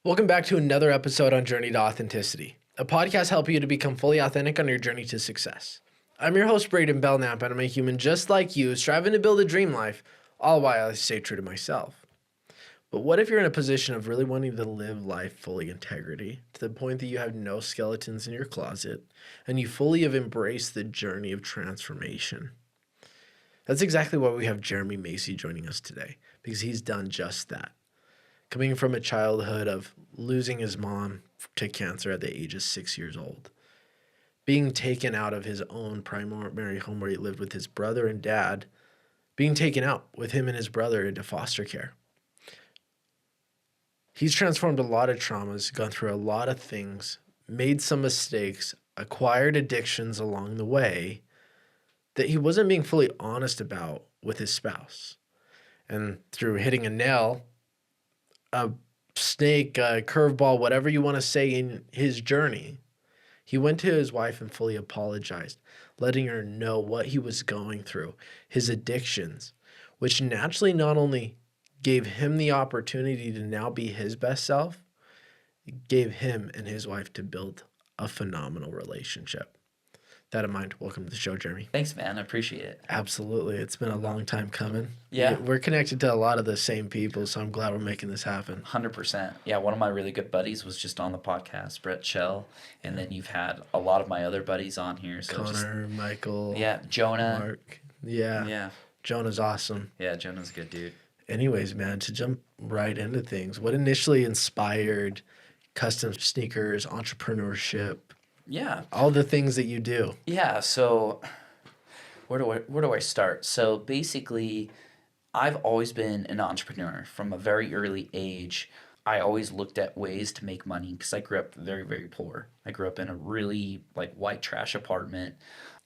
Welcome back to another episode on Journey to Authenticity, a podcast helping you to become fully authentic on your journey to success. I'm your host, Braiden Belnap, and I'm a human just like you, striving to build a dream life, all while I stay true to myself. But what if you're in a position of really wanting to live life fully integrity, to the point that you have no skeletons in your closet, and you fully have embraced the journey of transformation? That's exactly why we have Jeremy Macy joining us today, because he's done just that. Coming from a childhood of losing his mom to cancer at the age of 6 years old, being taken out of his own primary home where he lived with his brother and dad, being taken out with him and his brother into foster care. He's transformed a lot of traumas, gone through a lot of things, made some mistakes, acquired addictions along the way that he wasn't being fully honest about with his spouse. And through hitting a nail, a snake, a curveball, whatever you want to say in his journey, he went to his wife and fully apologized, letting her know what he was going through, his addictions, which naturally not only gave him the opportunity to now be his best self, it gave him and his wife to build a phenomenal relationship. That in mind, welcome to the show, Jeremy. Thanks, man. I appreciate it. Absolutely. It's been a long time coming. Yeah. We're connected to a lot of the same people, so I'm glad we're making this happen. 100%. Yeah, one of my really good buddies was just on the podcast, Brett Schell, and then you've had a lot of my other buddies on here. So Connor, Michael. Yeah, Jonah. Mark. Yeah. Yeah. Jonah's awesome. Yeah, Jonah's a good dude. Anyways, man, to jump right into things, what initially inspired custom sneakers, entrepreneurship, all the things that you do? Yeah, so where do I start? So basically, I've always been an entrepreneur from a very early age. I always looked at ways to make money because I grew up very, very poor. I grew up in a really white trash apartment,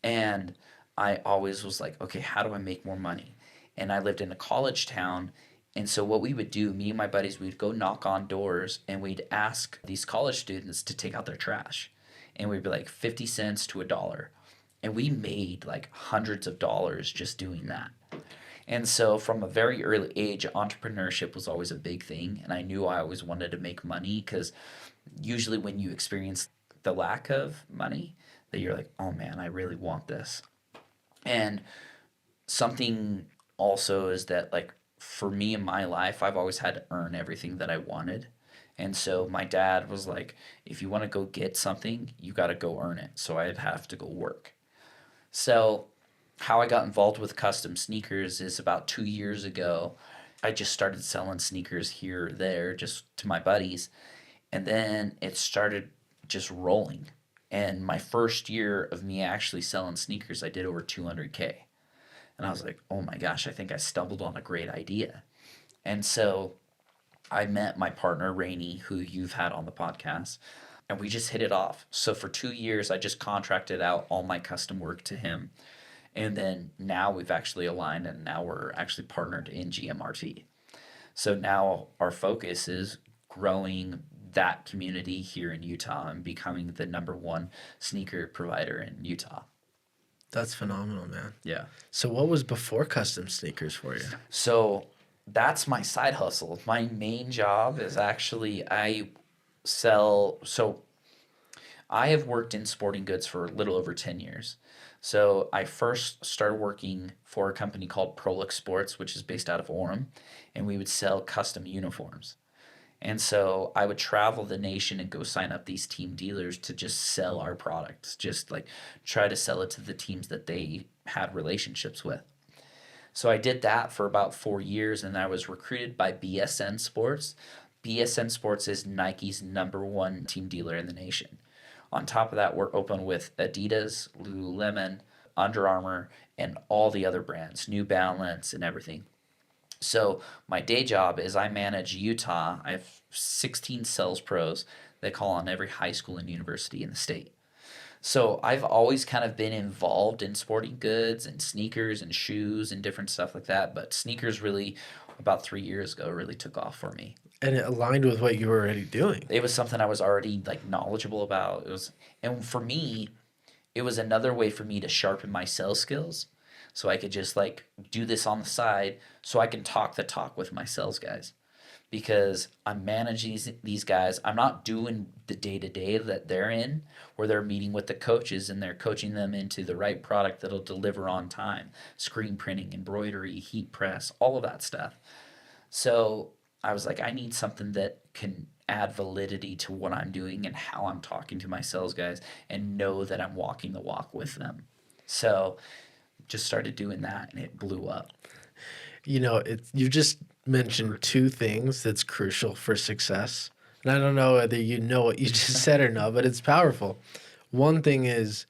and I always was like, okay, how do I make more money? And I lived in a college town. And so what we would do, me and my buddies, we'd go knock on doors and we'd ask these college students to take out their trash. And we'd be like 50 cents to $1. And we made hundreds of dollars just doing that. And so from a very early age, entrepreneurship was always a big thing. And I knew I always wanted to make money because usually when you experience the lack of money, that you're like, oh man, I really want this. And something also is that for me in my life, I've always had to earn everything that I wanted. And so my dad was like, if you want to go get something, you got to go earn it. So I'd have to go work. So how I got involved with custom sneakers is about 2 years ago. I just started selling sneakers here or there just to my buddies. And then it started just rolling. And my first year of me actually selling sneakers, I did over 200K. And I was like, oh my gosh, I think I stumbled on a great idea. And so I met my partner, Rainey, who you've had on the podcast, and we just hit it off. So for 2 years, I just contracted out all my custom work to him. And then now we've actually aligned, and now we're actually partnered in GMRT. So now our focus is growing that community here in Utah and becoming the #1 sneaker provider in Utah. That's phenomenal, man. Yeah. So what was before custom sneakers for you? So that's my side hustle. My main job is actually I have worked in sporting goods for a little over 10 years. So I first started working for a company called Prolix Sports, which is based out of Orem, and we would sell custom uniforms. And so I would travel the nation and go sign up these team dealers to just sell our products, just try to sell it to the teams that they had relationships with. So I did that for about 4 years, and I was recruited by BSN Sports. BSN Sports is Nike's #1 team dealer in the nation. On top of that, we're open with Adidas, Lululemon, Under Armour, and all the other brands, New Balance and everything. So my day job is I manage Utah. I have 16 sales pros that call on every high school and university in the state. So I've always kind of been involved in sporting goods and sneakers and shoes and different stuff like that. But sneakers really, about 3 years ago, really took off for me. And it aligned with what you were already doing. It was something I was already knowledgeable about. And for me, it was another way for me to sharpen my sales skills. So I could just do this on the side so I can talk the talk with my sales guys. because I'm managing these guys. I'm not doing the day-to-day that they're in, where they're meeting with the coaches and they're coaching them into the right product that'll deliver on time, screen printing, embroidery, heat press, all of that stuff. So I was like, I need something that can add validity to what I'm doing and how I'm talking to my sales guys and know that I'm walking the walk with them. So just started doing that and it blew up. You know, you just mentioned two things that's crucial for success. And I don't know whether you know what you just said or not, but it's powerful. One thing is,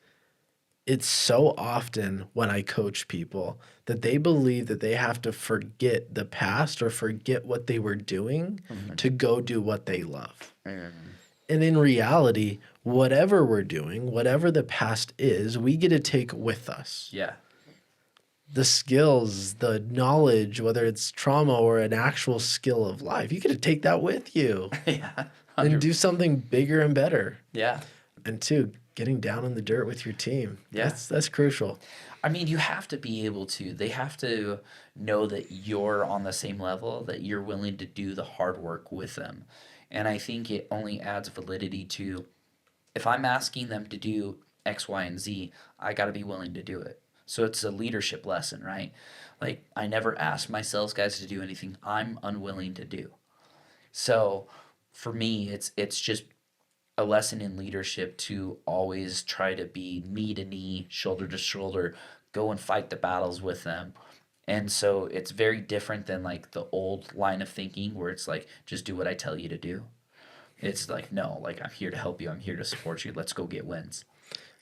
it's so often when I coach people that they believe that they have to forget the past or forget what they were doing to go do what they love. And in reality, whatever we're doing, whatever the past is, we get to take with us. Yeah. The skills, the knowledge, whether it's trauma or an actual skill of life, you get to take that with you Yeah. and do something bigger and better. Yeah. And two, getting down in the dirt with your team. Yeah. That's crucial. I mean, you have to be able to. They have to know that you're on the same level, that you're willing to do the hard work with them. And I think it only adds validity to, if I'm asking them to do X, Y, and Z, I got to be willing to do it. So it's a leadership lesson, right? Like, I never ask my sales guys to do anything I'm unwilling to do. So for me, it's just a lesson in leadership to always try to be knee to knee, shoulder to shoulder, go and fight the battles with them. And so it's very different than like the old line of thinking where it's like, just do what I tell you to do. It's like, no, like, I'm here to help you. I'm here to support you. Let's go get wins.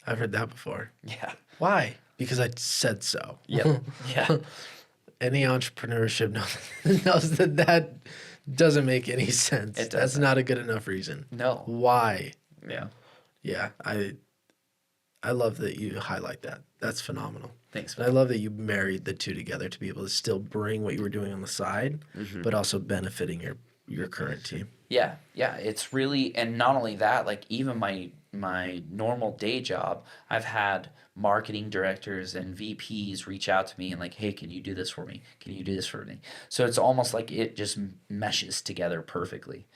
I've heard that before. Yeah. Why? Because I said so. Yep. Yeah. Any entrepreneurship knows that doesn't make any sense. It That's doesn't. not a good enough reason. No. Why? Yeah. Yeah, I love that you highlight that. That's phenomenal. Thanks, And I man. love that you married the two together to be able to still bring what you were doing on the side, but also benefiting your current team. Yeah, yeah, it's really, and not only that, like, even my normal day job, I've had marketing directors and VPs reach out to me and like, hey, can you do this for me? Can you do this for me? So it's almost like it just meshes together perfectly,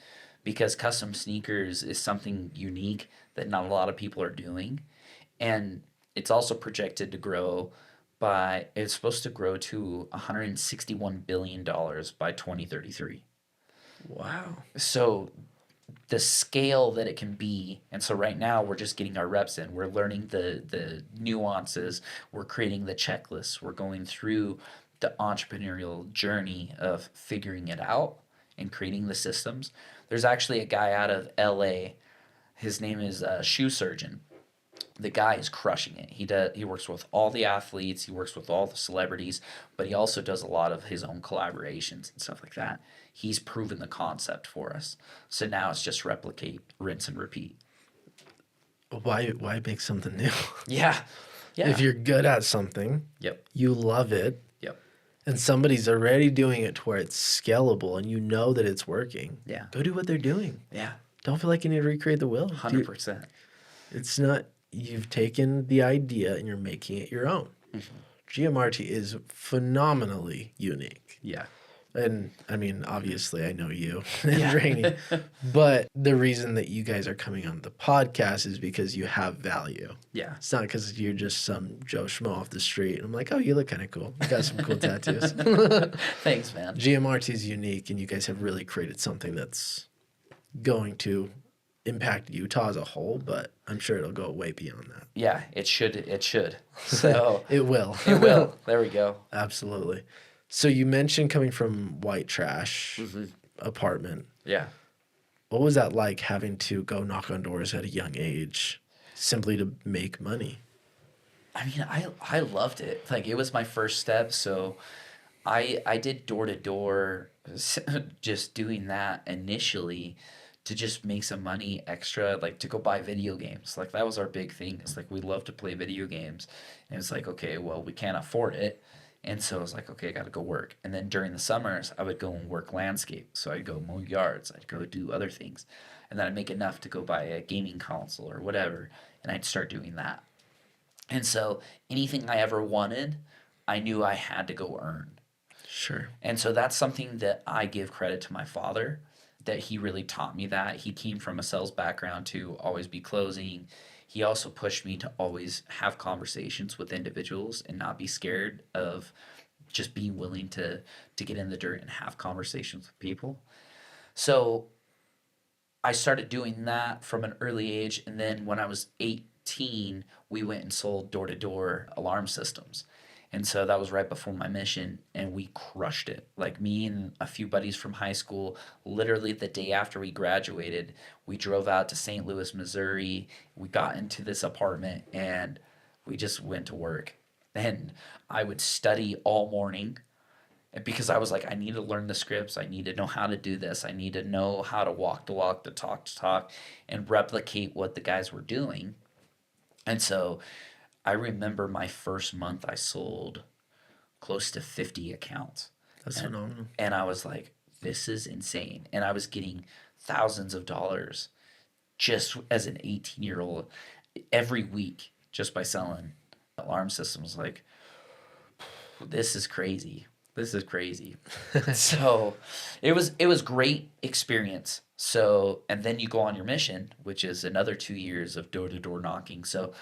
because custom sneakers is something unique that not a lot of people are doing, and it's also projected to grow it's supposed to grow to $161 billion by 2033. Wow. So the scale that it can be, and so right now we're just getting our reps in. We're learning the nuances. We're creating the checklists. We're going through the entrepreneurial journey of figuring it out and creating the systems. There's actually a guy out of LA. His name is Shoe Surgeon. The guy is crushing it. He works with all the athletes, he works with all the celebrities, but he also does a lot of his own collaborations and stuff like that. He's proven the concept for us. So now it's just replicate, rinse, and repeat. Why make something new? Yeah. Yeah. If you're good at something, Yep. you love it, Yep. and somebody's already doing it to where it's scalable and you know that it's working, Yeah. go do what they're doing. Yeah. Don't feel like you need to recreate the wheel. 100%. It's not, you've taken the idea and you're making it your own. GMRT is phenomenally unique. Yeah. And I mean, obviously, I know you and Rainey, but the reason that you guys are coming on the podcast is because you have value. Yeah. It's not because you're just some Joe Schmo off the street. And I'm like, oh, you look kind of cool. You got some cool tattoos. Thanks, man. GMRT is unique, and you guys have really created something that's going to impact Utah as a whole, but I'm sure it'll go way beyond that. Yeah, it should. It should. So It will. it will. There we go. Absolutely. So you mentioned coming from white trash apartment. Yeah. What was that like, having to go knock on doors at a young age simply to make money? I mean, I loved it. Like, it was my first step, so I did door to door, just doing that initially to just make some money extra, like to go buy video games. Like, that was our big thing. It's like, we love to play video games, and it's like, okay, well, we can't afford it, and so I was like, okay, I got to go work. And then during the summers, I would go and work landscape. So I'd go mow yards, I'd go do other things, and then I'd make enough to go buy a gaming console or whatever, and I'd start doing that. And so anything I ever wanted, I knew I had to go earn. Sure. And so that's something that I give credit to my father, that he really taught me that. He came from a sales background to always be closing. He also pushed me to always have conversations with individuals and not be scared of just being willing to get in the dirt and have conversations with people. So I started doing that from an early age, and then when I was 18, we went and sold door-to-door alarm systems. And so that was right before my mission, and we crushed it. Like me and a few buddies from high school, literally the day after we graduated, we drove out to St. Louis, Missouri. We got into this apartment and we just went to work. And I would study all morning because I was like, I need to learn the scripts. I need to know how to do this. I need to know how to walk the walk, to talk, and replicate what the guys were doing. And so I remember my first month, I sold close to 50 accounts. That's phenomenal. And I was like, this is insane. And I was getting thousands of dollars just as an 18-year-old every week just by selling alarm systems. Like, this is crazy. This is crazy. So it was great experience. So, and then you go on your mission, which is another 2 years of door-to-door knocking. So,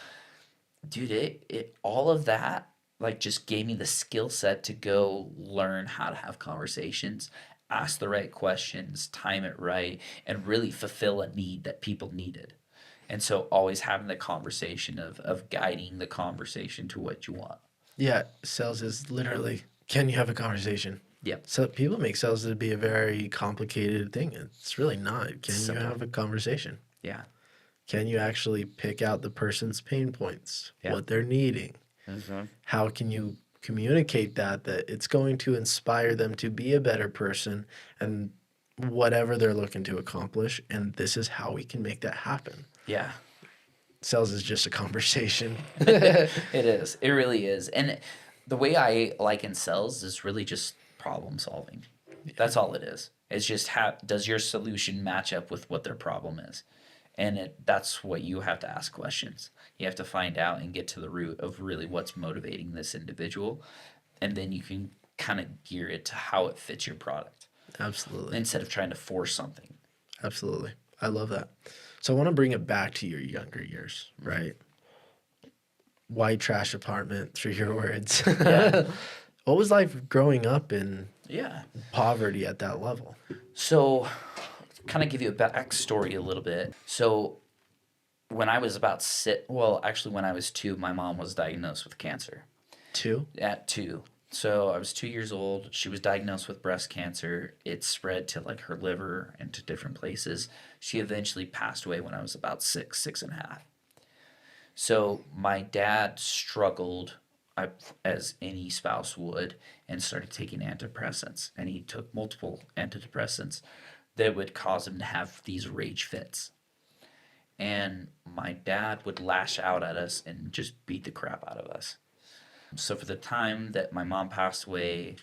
dude, it all of that like just gave me the skill set to go learn how to have conversations, ask the right questions, time it right, and really fulfill a need that people needed. And so always having the conversation of guiding the conversation to what you want. Yeah, sales is literally, can you have a conversation? Yep. So people make sales to be a very complicated thing. It's really not. Can you Simple. have a conversation? Yeah. Can you actually pick out the person's pain points, Yeah. what they're needing? Mm-hmm. How can you communicate that it's going to inspire them to be a better person and whatever they're looking to accomplish, and this is how we can make that happen. Yeah. Sales is just a conversation. It is. It really is. And the way I liken sales is really just problem solving. That's all it is. It's just does your solution match up with what their problem is? And that's what you have to ask questions. You have to find out and get to the root of really what's motivating this individual. And then you can kind of gear it to how it fits your product Absolutely. instead of trying to force something. Absolutely. I love that. So I want to bring it back to your younger years, right? White trash apartment, through your words. Yeah. What was life growing up in Yeah. poverty at that level? So, kind of give you a backstory a little bit. So, when I was when I was 2, my mom was diagnosed with cancer. 2? At 2. So, I was 2 years old. She was diagnosed with breast cancer. It spread to like her liver and to different places. She eventually passed away when I was about 6 and a half. So, my dad struggled, as any spouse would, and started taking antidepressants. And he took multiple antidepressants that would cause him to have these rage fits. And my dad would lash out at us and just beat the crap out of us. So for the time that my mom passed away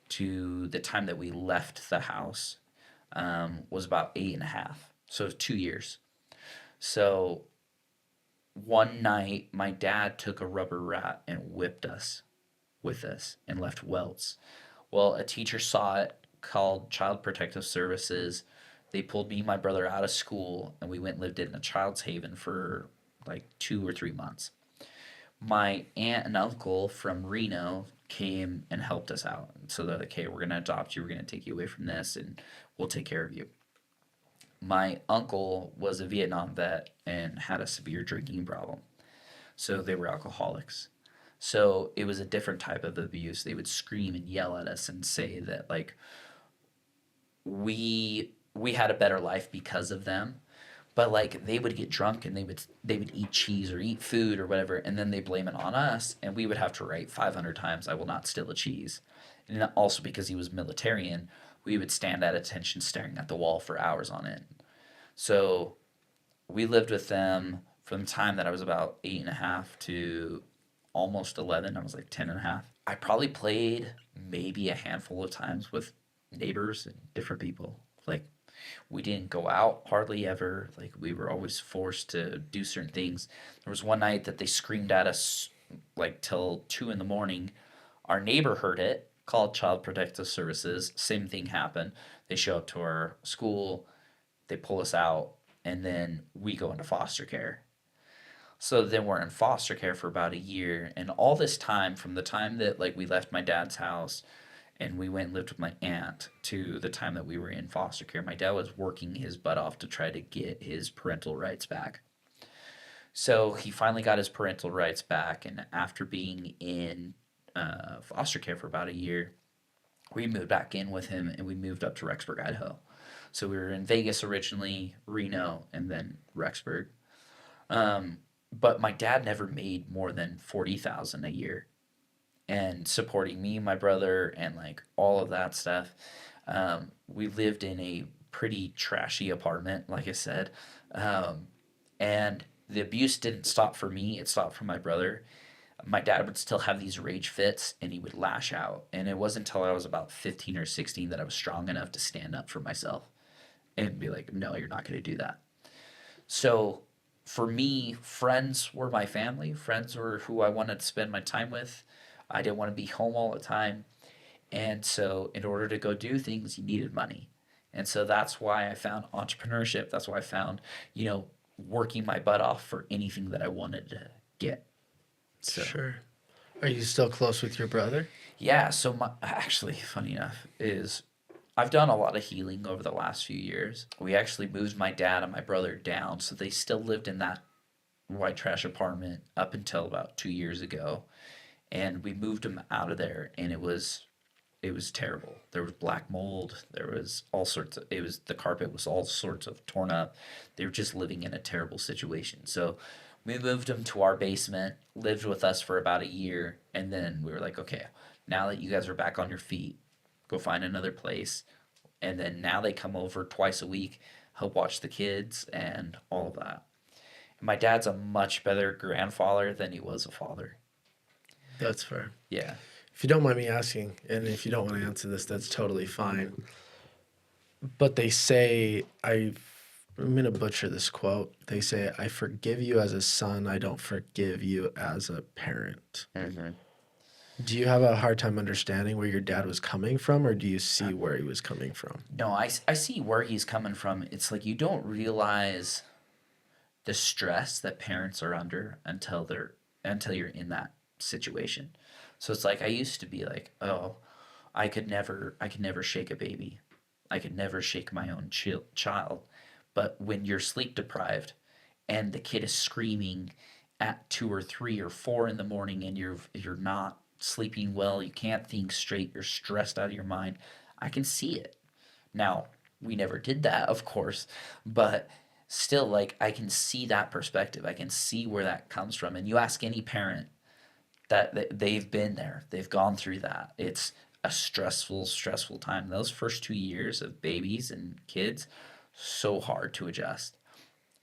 to the time that we left the house was about 8.5. So 2 years. So one night, my dad took a rubber rat and whipped us with this and left welts. Well, a teacher saw it, called Child Protective Services. They pulled me and my brother out of school, and we went and lived in a child's haven for like 2 or 3 months. My aunt and uncle from Reno came and helped us out. So they're like, hey, we're going to adopt you. We're going to take you away from this, and we'll take care of you. My uncle was a Vietnam vet and had a severe drinking problem. So they were alcoholics. So it was a different type of abuse. They would scream and yell at us and say that like we had a better life because of them. But like they would get drunk and they would eat cheese or eat food or whatever, and then they blame it on us, and we would have to write 500 times, I will not steal a cheese. And also because he was militarian, we would stand at attention staring at the wall for hours on end. So we lived with them from the time that I was about 8.5 to almost 11. I was like 10.5. I probably played maybe a handful of times with neighbors and different people. Like we didn't go out hardly ever. Like we were always forced to do certain things. There was one night that they screamed at us like till 2 a.m. Our neighbor heard it called Child Protective Services. Same thing happened. They show up to our school, they pull us out, and then we go into foster care. So then we're in foster care for about a year, and all this time, from the time that like we left my dad's house and we went and lived with my aunt to the time that we were in foster care, my dad was working his butt off to try to get his parental rights back. So he finally got his parental rights back, and after being in foster care for about a year, we moved back in with him and we moved up to Rexburg, Idaho. So we were in Vegas originally, Reno, and then Rexburg. Um, but my dad never made more than 40,000 a year, and supporting me, my brother, and like all of that stuff. We lived in a pretty trashy apartment, like I said, and the abuse didn't stop for me; it stopped for my brother. My dad would still have these rage fits, and he would lash out. And it wasn't until I was about 15 or 16 that I was strong enough to stand up for myself and be like, "No, you're not going to do that." So for me, friends were my family. Friends were who I wanted to spend my time with. I didn't want to be home all the time. And so, in order to go do things, you needed money. And so that's why I found entrepreneurship. That's why I found, working my butt off for anything that I wanted to get. So, Sure. Are you still close with your brother? yeah. So, actually, funny enough, is I've done a lot of healing over the last few years. We actually moved my dad and my brother down, so they still lived in that white trash apartment up until about 2 years ago. And we moved them out of there, and it was terrible. There was black mold. There was all sorts of, the carpet was all sorts of torn up. They were just living in a terrible situation. So we moved them to our basement, lived with us for about a year, and then we were like, okay, now that you guys are back on your feet, go find another place. And then now they come over twice a week, help watch the kids and all of that. And my dad's a much better grandfather than he was a father. That's fair. Yeah. If you don't mind me asking, and if you don't want to answer this, that's totally fine. But they say, I'm going to butcher this quote. They say, I forgive you as a son. I don't forgive you as a parent. Mm-hmm. Do you have a hard time understanding where your dad was coming from, or do you see where he was coming from? No, I see where he's coming from. It's like you don't realize the stress that parents are under until you're in that situation. So it's like I used to be like, oh, I could never shake a baby. I could never shake my own child. But when you're sleep deprived and the kid is screaming at 2 or 3 or 4 in the morning and you're not sleeping well, you can't think straight, you're stressed out of your mind, I can see it. Now, we never did that, of course, but still, like, I can see that perspective. I can see where that comes from. And you ask any parent that they've been there, they've gone through that. It's a stressful time. Those first 2 years of babies and kids, so hard to adjust.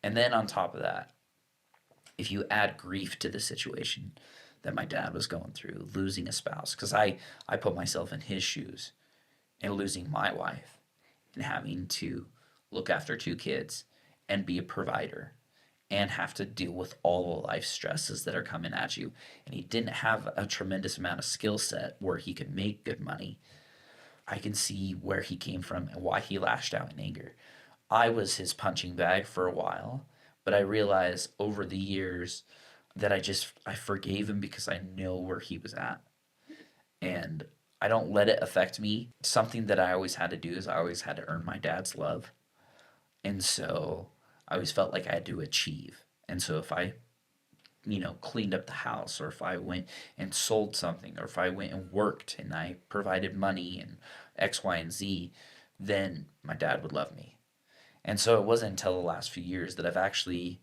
And then on top of that, if you add grief to the situation that my dad was going through, losing a spouse, because I put myself in his shoes and losing my wife and having to look after 2 kids and be a provider and have to deal with all the life stresses that are coming at you. And he didn't have a tremendous amount of skill set where he could make good money. I can see where he came from and why he lashed out in anger. I was his punching bag for a while, but I realized over the years that I forgave him because I know where he was at. And I don't let it affect me. Something that I always had to do is I always had to earn my dad's love. And so I always felt like I had to achieve. And so if I, cleaned up the house, or if I went and sold something, or if I went and worked and I provided money and X, Y, and Z, then my dad would love me. And so it wasn't until the last few years that I've actually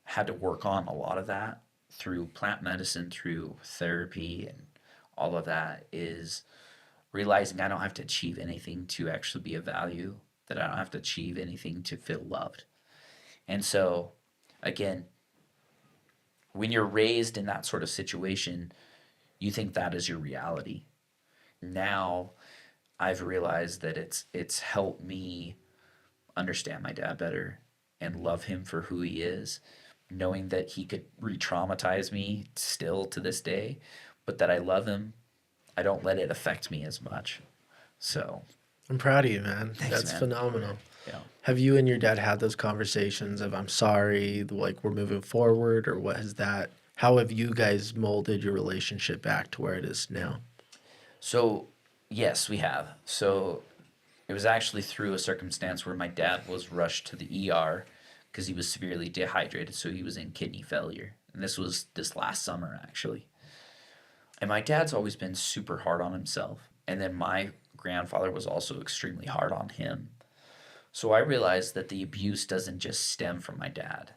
had to work on a lot of that through plant medicine, through therapy, and all of that, is realizing I don't have to achieve anything to actually be of value, that I don't have to achieve anything to feel loved. And so, again, when you're raised in that sort of situation, you think that is your reality. Now, I've realized that it's helped me understand my dad better and love him for who he is, knowing that he could re-traumatize me still to this day, but that I love him. I don't let it affect me as much. So I'm proud of you, man. Thanks, That's man. phenomenal. yeah. Have you and your dad had those conversations of I'm sorry, like we're moving forward, or what has that? How have you guys molded your relationship back to where it is now? So yes, we have. So it was actually through a circumstance where my dad was rushed to the ER because he was severely dehydrated, so he was in kidney failure. And this was this last summer actually. And my dad's always been super hard on himself. And then my grandfather was also extremely hard on him. So I realized that the abuse doesn't just stem from my dad.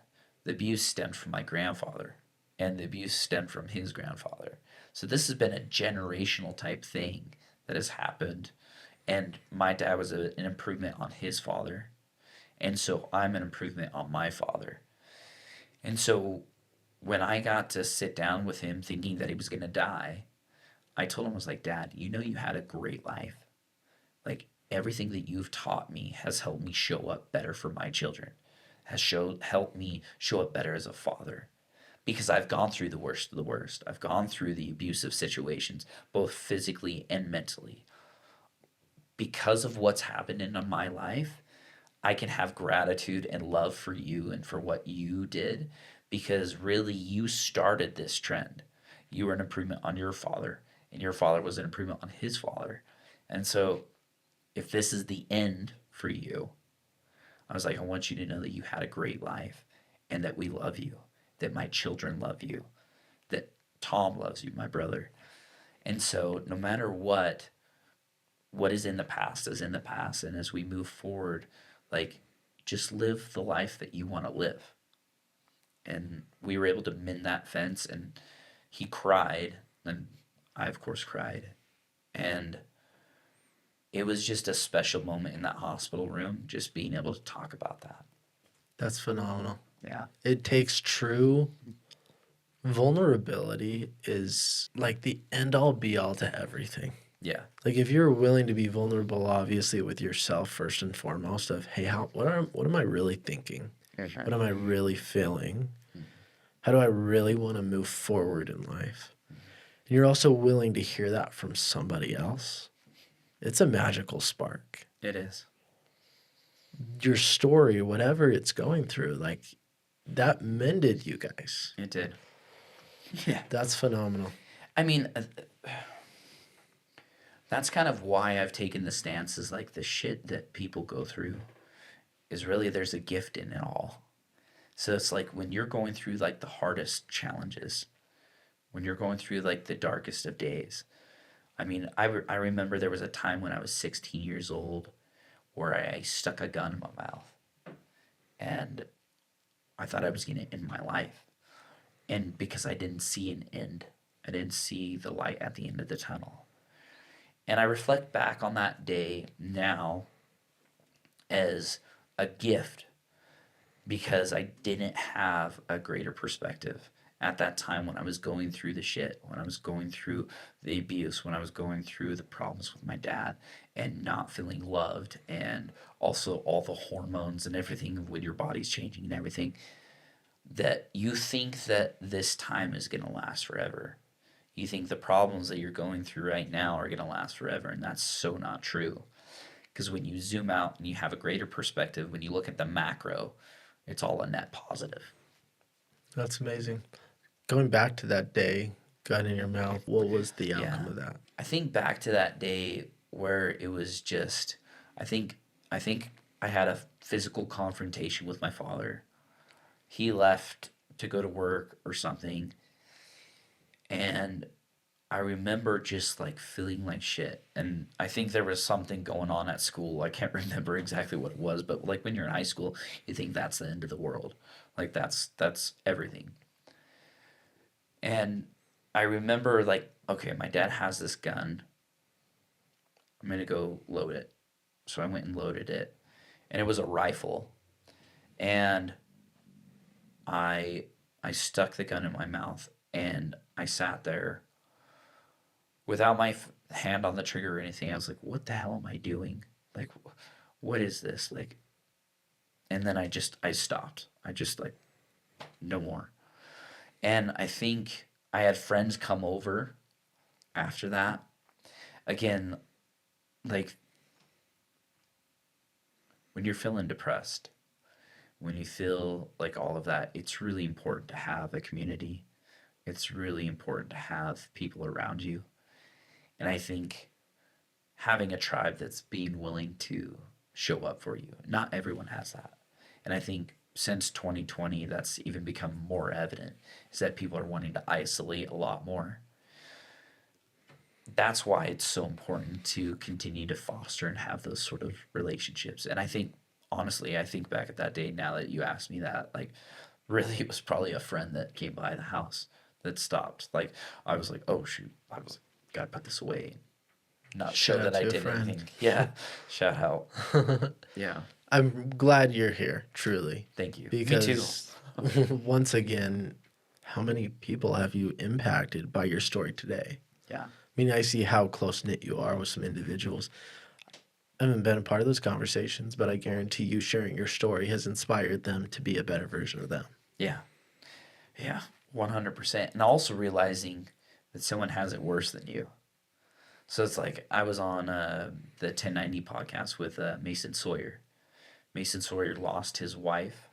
The abuse stemmed from my grandfather, and the abuse stemmed from his grandfather. So this has been a generational type thing that has happened. And my dad was an improvement on his father. And so I'm an improvement on my father. And so when I got to sit down with him thinking that he was going to die, I told him, I was like, Dad, you know, you had a great life. Like, everything that you've taught me has helped me show up better for my children, helped me show up better as a father. Because I've gone through the worst of the worst. I've gone through the abusive situations, both physically and mentally. Because of what's happened in my life, I can have gratitude and love for you and for what you did, because really you started this trend. You were an improvement on your father, and your father was an improvement on his father. And so if this is the end for you, I was like, I want you to know that you had a great life and that we love you, that my children love you, that Tom loves you, my brother. And so no matter what is in the past is in the past. And as we move forward, like, just live the life that you want to live. And we were able to mend that fence, and he cried, and I of course cried. And it was just a special moment in that hospital room, just being able to talk about that. That's phenomenal. Yeah. It takes true vulnerability is like the end all be all to everything. Yeah. Like if you're willing to be vulnerable, obviously with yourself first and foremost, of hey, what am I really thinking? What am I really feeling? How do I really want to move forward in life? And you're also willing to hear that from somebody else. It's a magical spark. It is. Your story, whatever it's going through, like that mended you guys. It did. Yeah. That's phenomenal. I mean, that's kind of why I've taken the stance, is like the shit that people go through is really, there's a gift in it all. So it's like when you're going through like the hardest challenges, when you're going through like the darkest of days. I mean, I remember there was a time when I was 16 years old where I stuck a gun in my mouth, and I thought I was going to end my life. And because I didn't see an end, I didn't see the light at the end of the tunnel. And I reflect back on that day now as a gift, because I didn't have a greater perspective at that time when I was going through the shit, when I was going through the abuse, when I was going through the problems with my dad and not feeling loved, and also all the hormones and everything when your body's changing and everything, that you think that this time is going to last forever. You think the problems that you're going through right now are going to last forever, and that's so not true. Because when you zoom out and you have a greater perspective, when you look at the macro, it's all a net positive. That's amazing. Going back to that day, gun in your mouth, what was the outcome of that? I think back to that day where it was just, I think I had a physical confrontation with my father. He left to go to work or something, and I remember just like feeling like shit. And I think there was something going on at school. I can't remember exactly what it was, but like when you're in high school, you think that's the end of the world. Like that's everything. And I remember like, okay, my dad has this gun. I'm going to go load it. So I went and loaded it. And it was a rifle. And I stuck the gun in my mouth, and I sat there without my hand on the trigger or anything. I was like, what the hell am I doing? Like, what is this? Like, and then I stopped. I just like, no more. And I think I had friends come over after that, again, like when you're feeling depressed, when you feel like all of that, it's really important to have a community. It's really important to have people around you. And I think having a tribe that's being willing to show up for you, not everyone has that. And I think since 2020, that's even become more evident, is that people are wanting to isolate a lot more. That's why it's so important to continue to foster and have those sort of relationships. And I think, honestly, I think back at that day, now that you asked me that, like, really, it was probably a friend that came by the house that stopped. Like, I was like, oh, shoot. I was like, gotta put this away. Not show Shout out that I to a did friend. anything. Yeah. Shout out. Yeah. I'm glad you're here, truly. Thank you. Because once again, how many people have you impacted by your story today? Yeah. I mean, I see how close-knit you are with some individuals. I haven't been a part of those conversations, but I guarantee you sharing your story has inspired them to be a better version of them. Yeah. Yeah. 100%. And also realizing that someone has it worse than you. So it's like I was on the 1090 podcast with Mason Sawyer. Mason Sawyer lost his wife,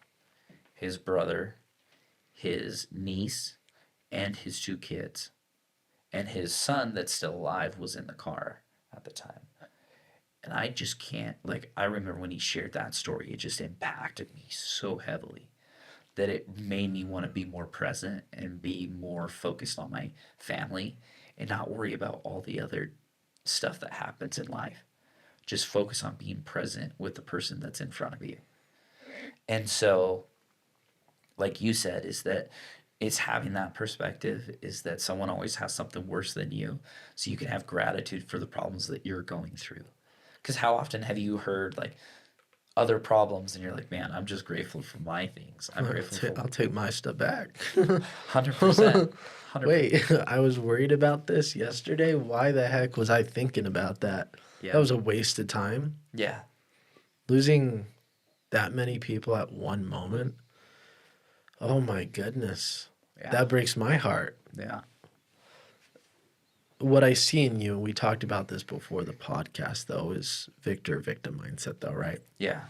his brother, his niece, and his 2 kids. And his son that's still alive was in the car at the time. And I just can't, like, I remember when he shared that story, it just impacted me so heavily that it made me want to be more present and be more focused on my family and not worry about all the other stuff that happens in life. Just focus on being present with the person that's in front of you. And so, like you said, is that it's having that perspective, is that someone always has something worse than you, so you can have gratitude for the problems that you're going through. Because how often have you heard like other problems and you're like, man, I'm just grateful for my things. I'm grateful I'll take my stuff back. 100%. Wait, I was worried about this yesterday. Why the heck was I thinking about that? Yeah. That was a waste of time. Yeah. Losing that many people at one moment. Oh my goodness. Yeah. That breaks my heart. Yeah. What I see in you, we talked about this before the podcast, though, is victim mindset, though, right? Yeah.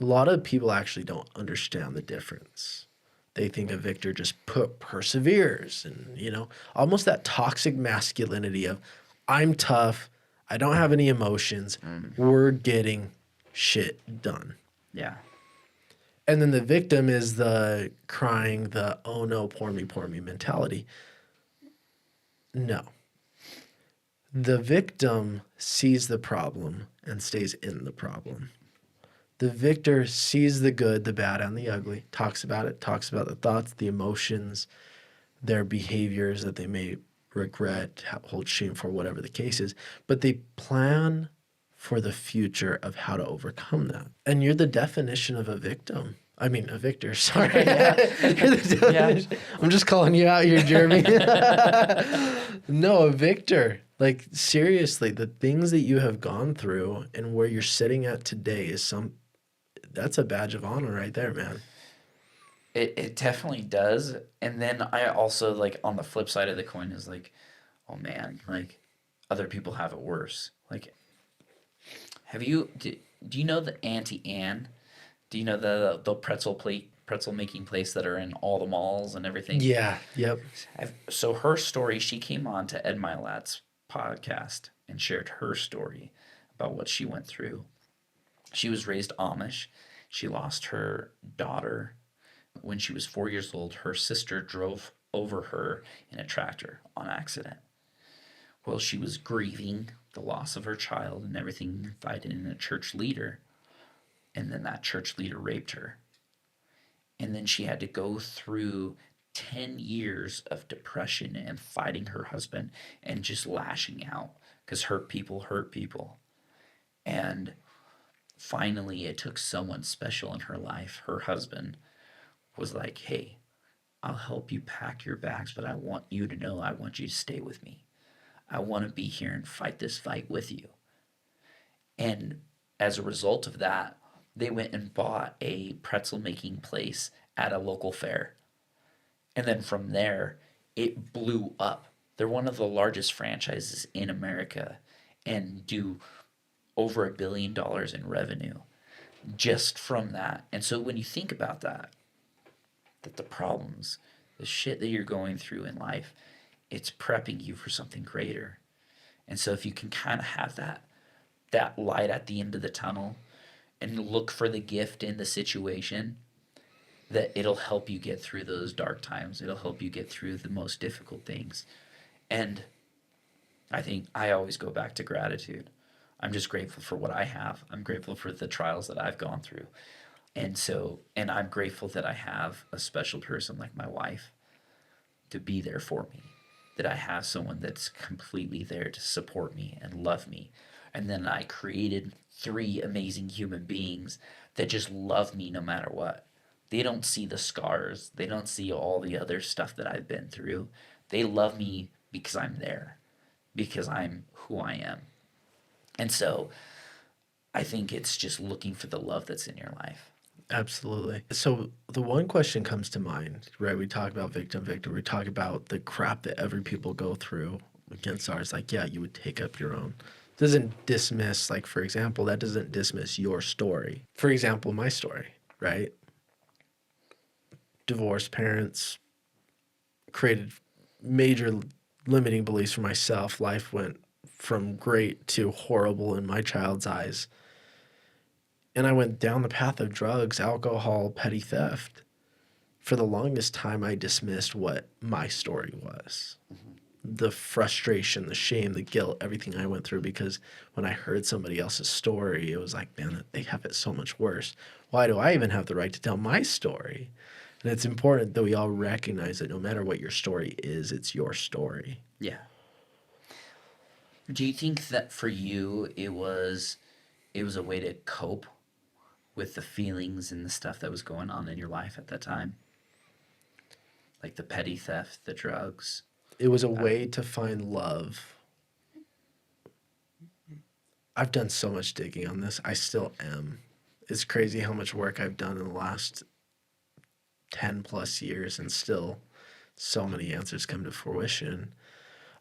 A lot of people actually don't understand the difference. They think a victor just perseveres and, almost that toxic masculinity of, I'm tough, I don't have any emotions, we're getting shit done. Yeah. And then the victim is the crying, the, oh no, poor me mentality. No. The victim sees the problem and stays in the problem. The victor sees the good, the bad, and the ugly, talks about it, talks about the thoughts, the emotions, their behaviors that they may regret, hold shame for, whatever the case is. But they plan for the future of how to overcome that. And you're the definition of a victim. I mean, a victor, sorry. You're the definition. I'm just calling you out here, Jeremy. No, a victor. Like, seriously, the things that you have gone through and where you're sitting at today is that's a badge of honor right there, man. It definitely does. And then I also, like, on the flip side of the coin is like, oh man, like, other people have it worse. Like, do you know the Auntie Anne? Do you know the pretzel making place that are in all the malls and everything? Yeah, yep. So her story, she came on to Ed Milat's podcast and shared her story about what she went through. She was raised Amish. She lost her daughter when she was 4 years old. Her sister drove over her in a tractor on accident. Well, she was grieving the loss of her child and everything, invited in a church leader. And then that church leader raped her. And then she had to go through 10 years of depression and fighting her husband and just lashing out because hurt people hurt people. And finally, it took someone special in her life. Her husband was like, hey, I'll help you pack your bags, but I want you to know I want you to stay with me. I want to be here and fight this fight with you. And as a result of that, they went and bought a pretzel making place at a local fair. And then from there, it blew up. They're one of the largest franchises in America. and do over $1 billion in revenue just from that. And so when you think about that the problems, the shit that you're going through in life, it's prepping you for something greater. And so if you can kind of have that light at the end of the tunnel and look for the gift in the situation, that it'll help you get through those dark times. It'll help you get through the most difficult things. And I think I always go back to gratitude. I'm just grateful for what I have. I'm grateful for the trials that I've gone through. And I'm grateful that I have a special person like my wife to be there for me, that I have someone that's completely there to support me and love me. And then I created 3 amazing human beings that just love me no matter what. They don't see the scars. They don't see all the other stuff that I've been through. They love me because I'm there, because I'm who I am. And so I think it's just looking for the love that's in your life. Absolutely. So the one question comes to mind, right? We talk about victim. We talk about the crap that every people go through against ours. Like, yeah, you would take up your own. Doesn't dismiss, like, for example, that doesn't dismiss your story. For example, my story, right? Divorced parents, created major limiting beliefs for myself. Life went from great to horrible in my child's eyes. And I went down the path of drugs, alcohol, petty theft. For the longest time, I dismissed what my story was. The frustration, the shame, the guilt, everything I went through, because when I heard somebody else's story, it was like, man, they have it so much worse. Why do I even have the right to tell my story? And it's important that we all recognize that no matter what your story is, it's your story. Yeah. Do you think that for you, it was a way to cope with the feelings and the stuff that was going on in your life at that time? Like the petty theft, the drugs. It was a way to find love. I've done so much digging on this. I still am. It's crazy how much work I've done in the last 10 plus years, and still so many answers come to fruition.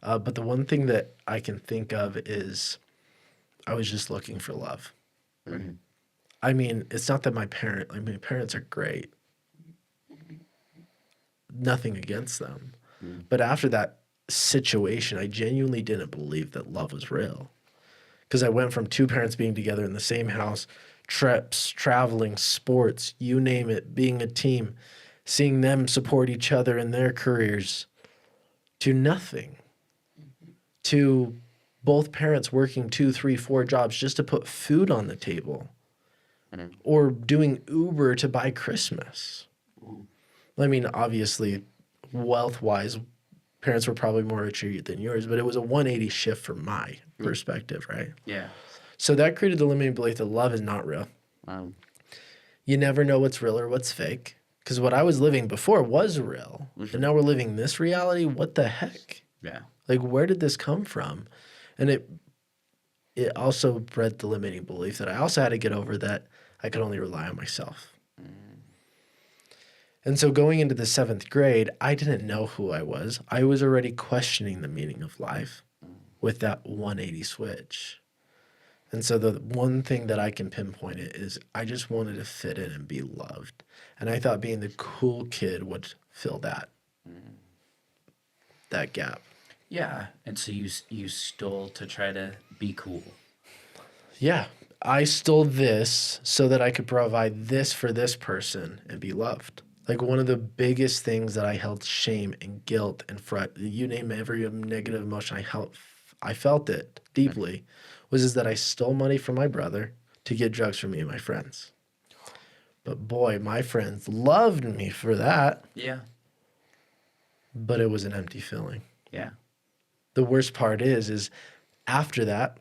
But the one thing that I can think of is I was just looking for love. Mm-hmm. I mean, it's not that my parents are great. Nothing against them. Mm. But after that situation, I genuinely didn't believe that love was real. Because I went from 2 parents being together in the same house, trips, traveling, sports, you name it, being a team, seeing them support each other in their careers, to nothing. To both parents working 2, 3, 4 jobs just to put food on the table. Mm-hmm. Or doing Uber to buy Christmas. I mean, obviously, wealth-wise, parents were probably more richer than yours, but it was a 180 shift from my perspective, right? Yeah. So that created the limiting belief that love is not real. You never know what's real or what's fake, because what I was living before was real, and now we're living this reality. What the heck? Yeah. Like, where did this come from? And it also bred the limiting belief that I also had to get over, that I could only rely on myself. And so going into the 7th grade, I didn't know who I was. I was already questioning the meaning of life with that 180 switch. And so the one thing that I can pinpoint it is I just wanted to fit in and be loved. And I thought being the cool kid would fill that gap. Yeah. And so you stole to try to be cool. Yeah. I stole this so that I could provide this for this person and be loved. Like, one of the biggest things that I held shame and guilt and you name every negative emotion I felt it deeply, is that I stole money from my brother to get drugs for me and my friends. But boy, my friends loved me for that. Yeah. But it was an empty feeling. Yeah. The worst part is after that,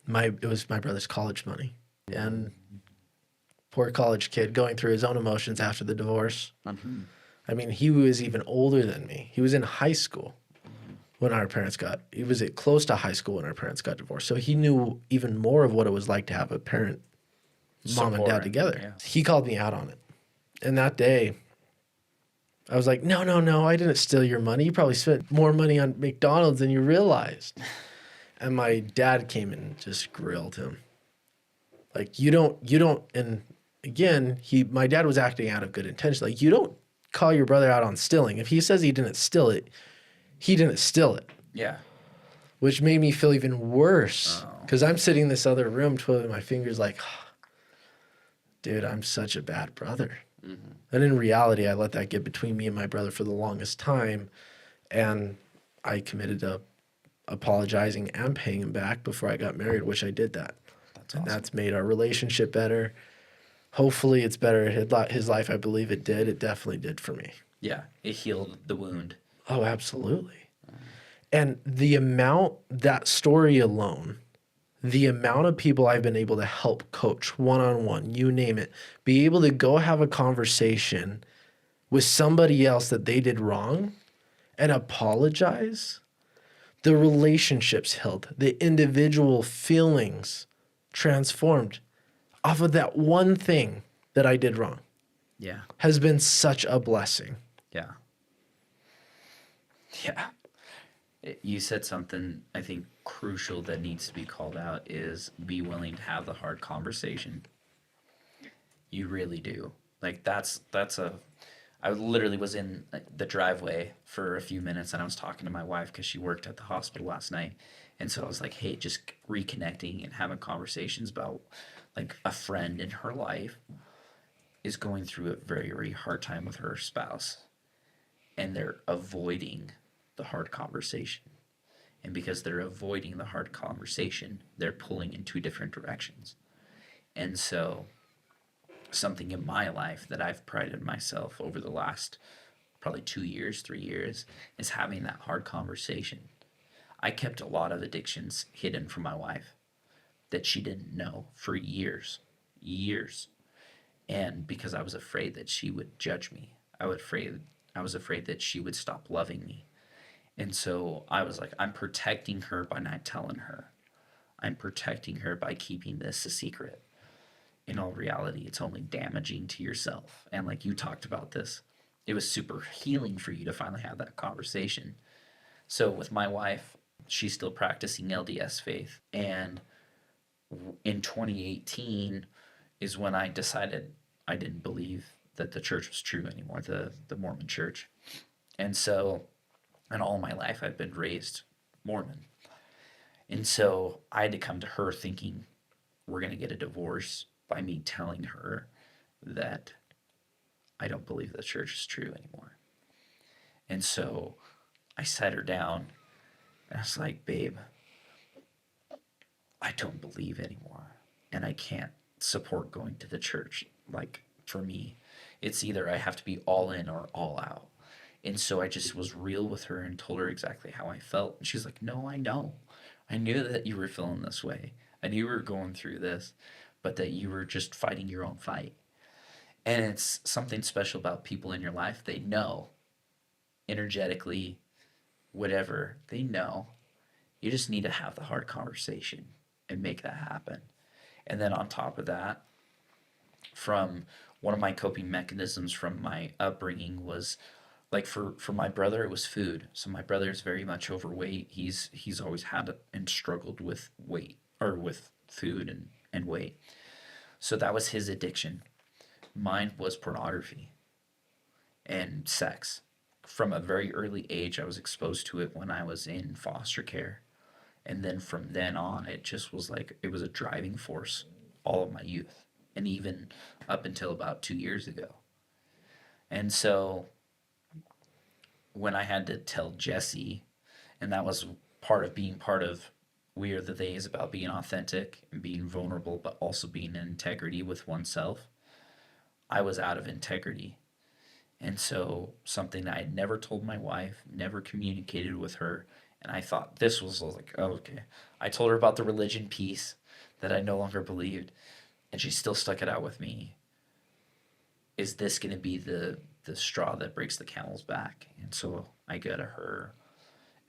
it was my brother's college money. And poor college kid going through his own emotions after the divorce. Mm-hmm. I mean, he was even older than me. He was in high school when he was close to high school when our parents got divorced. So he knew even more of what it was like to have a parent, mom and dad together. Yeah. He called me out on it. And that day, I was like, no, I didn't steal your money. You probably spent more money on McDonald's than you realized. And my dad came and just grilled him. Like, you don't, and again, my dad was acting out of good intention. Like, you don't call your brother out on stealing. If he says he didn't steal it, he didn't steal it. Yeah. Which made me feel even worse. Oh. Because I'm sitting in this other room twiddling my fingers like, oh, dude, I'm such a bad brother. Mm-hmm. And in reality, I let that get between me and my brother for the longest time. And I committed to apologizing and paying him back before I got married, which I did that. That's awesome. And that's made our relationship better. Hopefully it's better his life. I believe it did. It definitely did for me. Yeah, it healed the wound. Oh, absolutely. And the amount, that story alone, the amount of people I've been able to help coach one-on-one, you name it, be able to go have a conversation with somebody else that they did wrong and apologize, the relationships healed, the individual feelings transformed off of that one thing that I did wrong. Yeah. Has been such a blessing. Yeah. Yeah. You said something, I think, crucial that needs to be called out is be willing to have the hard conversation. You really do. Like, I literally was in the driveway for a few minutes and I was talking to my wife because she worked at the hospital last night. And so I was like, hey, just reconnecting and having conversations about, like, a friend in her life is going through a very, very hard time with her spouse. And they're avoiding the hard conversation. And because they're avoiding the hard conversation, they're pulling in two different directions. And so something in my life that I've prided myself over the last probably 2 years, 3 years, is having that hard conversation. I kept a lot of addictions hidden from my wife that she didn't know for years. And because I was afraid that she would judge me, I was afraid that she would stop loving me. And so I was like, I'm protecting her by not telling her. I'm protecting her by keeping this a secret. In all reality, it's only damaging to yourself. And like you talked about this, it was super healing for you to finally have that conversation. So with my wife, she's still practicing LDS faith. And in 2018 is when I decided I didn't believe that the church was true anymore, the Mormon church. And so, and all my life I've been raised Mormon. And so I had to come to her thinking we're going to get a divorce by me telling her that I don't believe the church is true anymore. And so I sat her down and I was like, babe, I don't believe anymore. And I can't support going to the church. Like, for me, it's either I have to be all in or all out. And so I just was real with her and told her exactly how I felt. And she's like, no, I know. I knew that you were feeling this way. I knew you were going through this, but that you were just fighting your own fight. And it's something special about people in your life. They know energetically, whatever, they know. You just need to have the hard conversation and make that happen. And then on top of that, from one of my coping mechanisms from my upbringing was, like, for my brother, it was food. So my brother is very much overweight. He's always had and struggled with weight, or with food and weight. So that was his addiction. Mine was pornography and sex. From a very early age, I was exposed to it when I was in foster care. And then from then on, it just was like, it was a driving force all of my youth. And even up until about 2 years ago. And so when I had to tell Jesse, and that was part of being part of We Are the Theys, about being authentic and being vulnerable, but also being in integrity with oneself, I was out of integrity. And so something I had never told my wife, never communicated with her, and I thought this was like, oh, okay. I told her about the religion piece that I no longer believed, and she still stuck it out with me. Is this going to be the straw that breaks the camel's back? And so I go to her.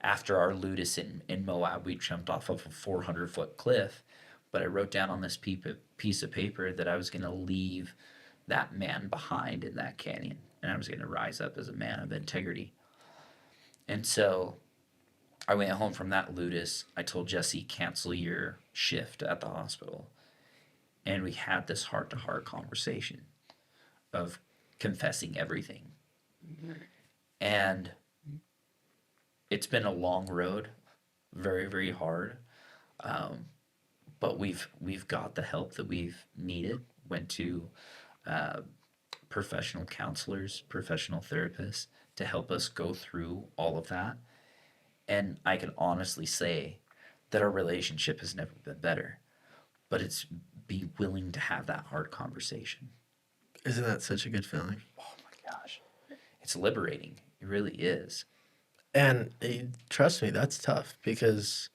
After our ludus in Moab, we jumped off of a 400-foot cliff, but I wrote down on this piece of paper that I was going to leave that man behind in that canyon, and I was going to rise up as a man of integrity. And so I went home from that ludus. I told Jesse, cancel your shift at the hospital. And we had this heart-to-heart conversation of confessing everything. And it's been a long road, very, very hard. But we've got the help that we've needed. Went to professional counselors, professional therapists to help us go through all of that. And I can honestly say that our relationship has never been better. But it's be willing to have that hard conversation. Isn't that such a good feeling? Oh my gosh. It's liberating. It really is. And trust me, that's tough because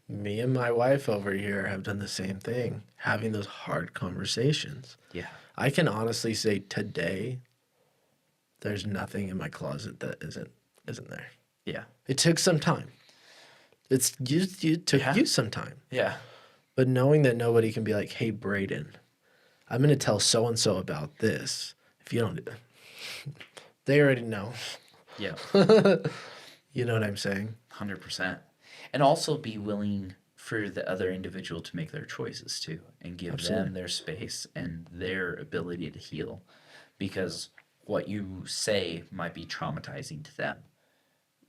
me and my wife over here have done the same thing, having those hard conversations. Yeah. I can honestly say today, there's nothing in my closet that isn't there. Yeah. It took some time. It took you some time. Yeah. But knowing that nobody can be like, hey, Braiden, I'm going to tell so-and-so about this. If you don't, they already know. Yeah. You know what I'm saying? 100%. And also be willing for the other individual to make their choices too and give them their space and their ability to heal. Because what you say might be traumatizing to them.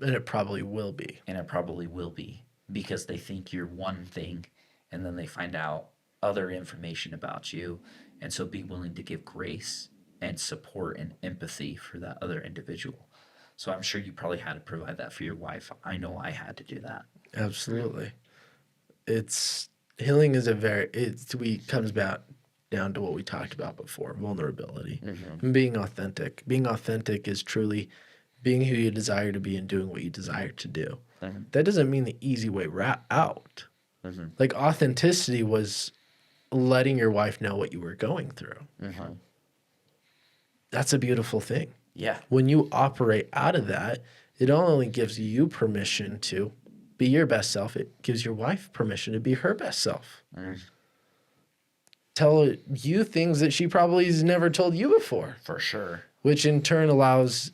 And it probably will be. And it probably will be because they think you're one thing and then they find out other information about you. And so be willing to give grace and support and empathy for that other individual. So I'm sure you probably had to provide that for your wife. I know I had to do that. Absolutely. It's healing is comes back down to what we talked about before, vulnerability and being authentic. Being authentic is truly being who you desire to be and doing what you desire to do. That doesn't mean the easy way out. Like authenticity was letting your wife know what you were going through. That's a beautiful thing. Yeah. When you operate out of that, it not only gives you permission to be your best self, it gives your wife permission to be her best self. Tell you things that she probably has never told you before. For sure. Which in turn allows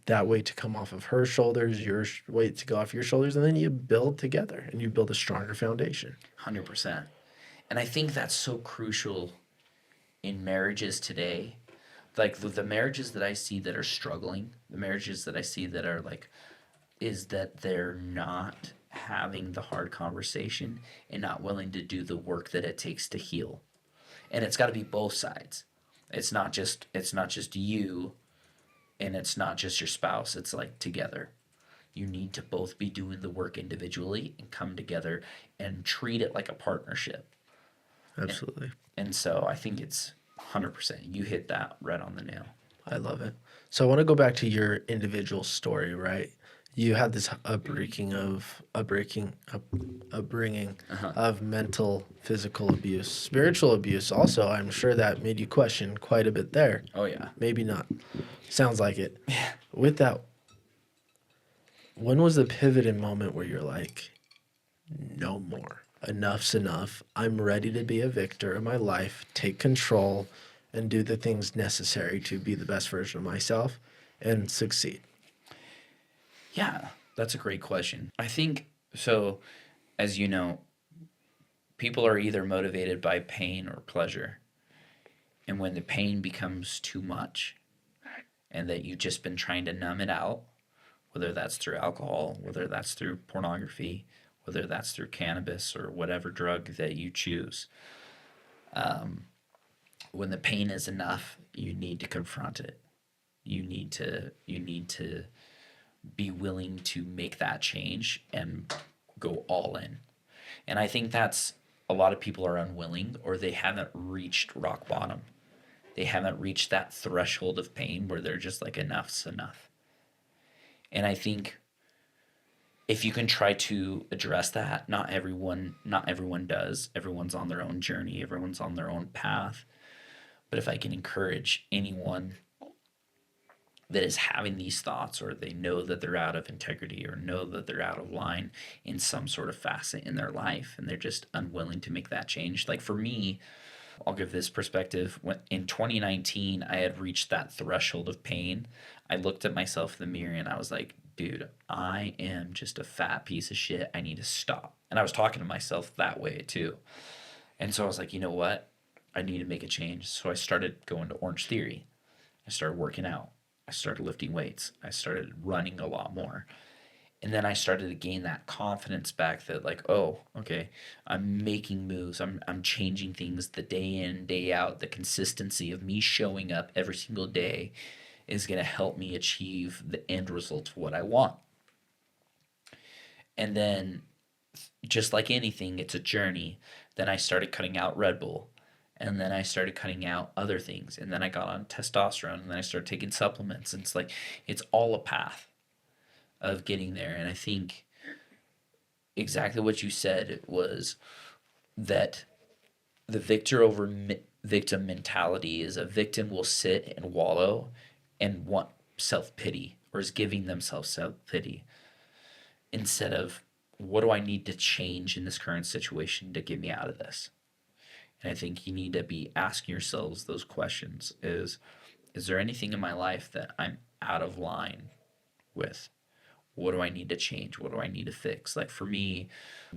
that weight to come off of her shoulders, your weight to go off your shoulders, and then you build together and you build a stronger foundation. 100%. And I think that's so crucial in marriages today. Like the marriages that I see that are struggling, the marriages that I see that are like, is that they're not having the hard conversation and not willing to do the work that it takes to heal. And it's got to be both sides. It's not just you and it's not just your spouse. It's like together. You need to both be doing the work individually and come together and treat it like a partnership. Absolutely. And so I think it's 100%. You hit that right on the nail. I love it. So I want to go back to your individual story, right? You had this upbringing of mental, physical abuse, spiritual abuse. Also, I'm sure that made you question quite a bit there. Oh yeah. Maybe not. Sounds like it. With that, when was the pivoting moment where you're like, no more? Enough's enough. I'm ready to be a victor of my life, take control, and do the things necessary to be the best version of myself and succeed. Yeah, that's a great question. I think so. As you know, people are either motivated by pain or pleasure. And when the pain becomes too much and that you've just been trying to numb it out, whether that's through alcohol, whether that's through pornography, whether that's through cannabis or whatever drug that you choose. When the pain is enough, you need to confront it. You need to be willing to make that change and go all in. And I think that's a lot of people are unwilling or they haven't reached rock bottom. They haven't reached that threshold of pain where they're just like, enough's enough. And I think if you can try to address that, not everyone does. Everyone's on their own journey. Everyone's on their own path. But if I can encourage anyone that is having these thoughts or they know that they're out of integrity or know that they're out of line in some sort of facet in their life and they're just unwilling to make that change. Like for me, I'll give this perspective. When in 2019, I had reached that threshold of pain. I looked at myself in the mirror and I was like, dude, I am just a fat piece of shit. I need to stop. And I was talking to myself that way too. And so I was like, you know what? I need to make a change. So I started going to Orange Theory. I started working out. I started lifting weights. I started running a lot more. And then I started to gain that confidence back that like, oh, okay, I'm making moves. I'm changing things the day in, day out. The consistency of me showing up every single day is going to help me achieve the end result of what I want. And then just like anything, it's a journey. Then I started cutting out Red Bull. And then I started cutting out other things. And then I got on testosterone. And then I started taking supplements. And it's like, it's all a path of getting there. And I think exactly what you said was that the victim mentality is a victim will sit and wallow and want self-pity, or is giving themselves self-pity, instead of what do I need to change in this current situation to get me out of this. And I think you need to be asking yourselves those questions. Is there anything in my life that I'm out of line with? What do I need to change? What do I need to fix? Like for me,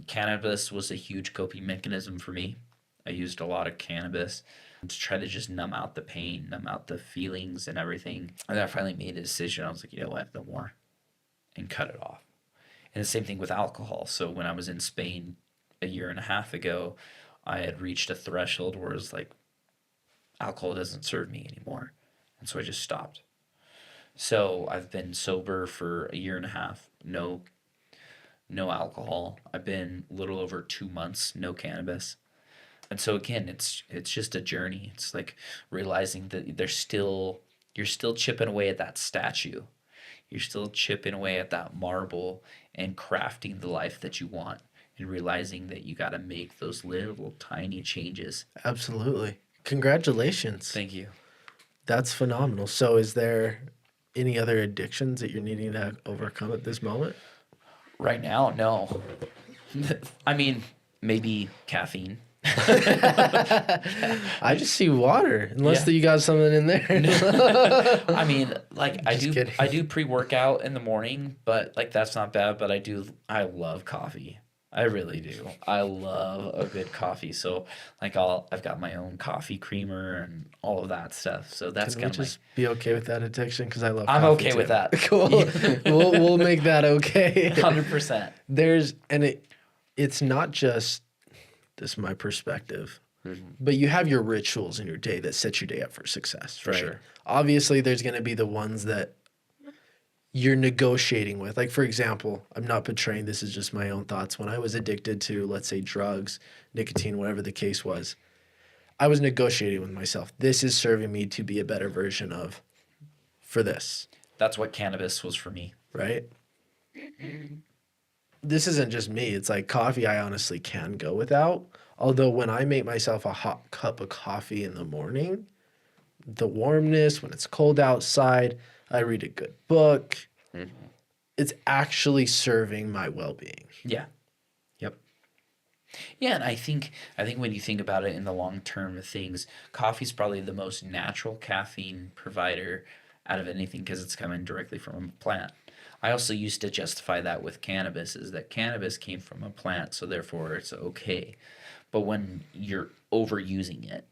cannabis was a huge coping mechanism for me. I used a lot of cannabis to try to just numb out the pain, numb out the feelings and everything. And then I finally made a decision. I was like, you know what, no more, and cut it off. And the same thing with alcohol. So when I was in Spain a year and a half ago, I had reached a threshold where it was like, alcohol doesn't serve me anymore. And so I just stopped. So I've been sober for a year and a half, no alcohol. I've been a little over 2 months, no cannabis. And so again, it's just a journey. It's like realizing that you're still chipping away at that statue. You're still chipping away at that marble and crafting the life that you want, and realizing that you got to make those little tiny changes. Absolutely. Congratulations. Thank you. That's phenomenal. So is there any other addictions that you're needing to overcome at this moment? Right now, no. I mean, maybe caffeine. I just see water, unless you got something in there. I mean, like I do pre-workout in the morning, but like that's not bad. But I love coffee. I really do. I love a good coffee. So like I've got my own coffee creamer and all of that stuff. So that's kind of just be okay with that addiction, because I love. I'm coffee okay too. with that. Cool. we'll make that okay. 100%. It's not just. This is my perspective. Mm-hmm. But you have your rituals in your day that set your day up for success, for right? Sure. Obviously, there's going to be the ones that you're negotiating with. Like, for example, I'm not betraying, this is just my own thoughts. When I was addicted to, let's say, drugs, nicotine, whatever the case was, I was negotiating with myself. This is serving me to be a better version of for this. That's what cannabis was for me. Right? This isn't just me. It's like coffee I honestly can go without. Although when I make myself a hot cup of coffee in the morning, the warmness, when it's cold outside, I read a good book. Mm-hmm. It's actually serving my well-being. Yeah. Yep. Yeah, and I think when you think about it in the long term of things, coffee's probably the most natural caffeine provider out of anything, because it's coming directly from a plant. I also used to justify that with cannabis, is that cannabis came from a plant, so therefore it's okay. But when you're overusing it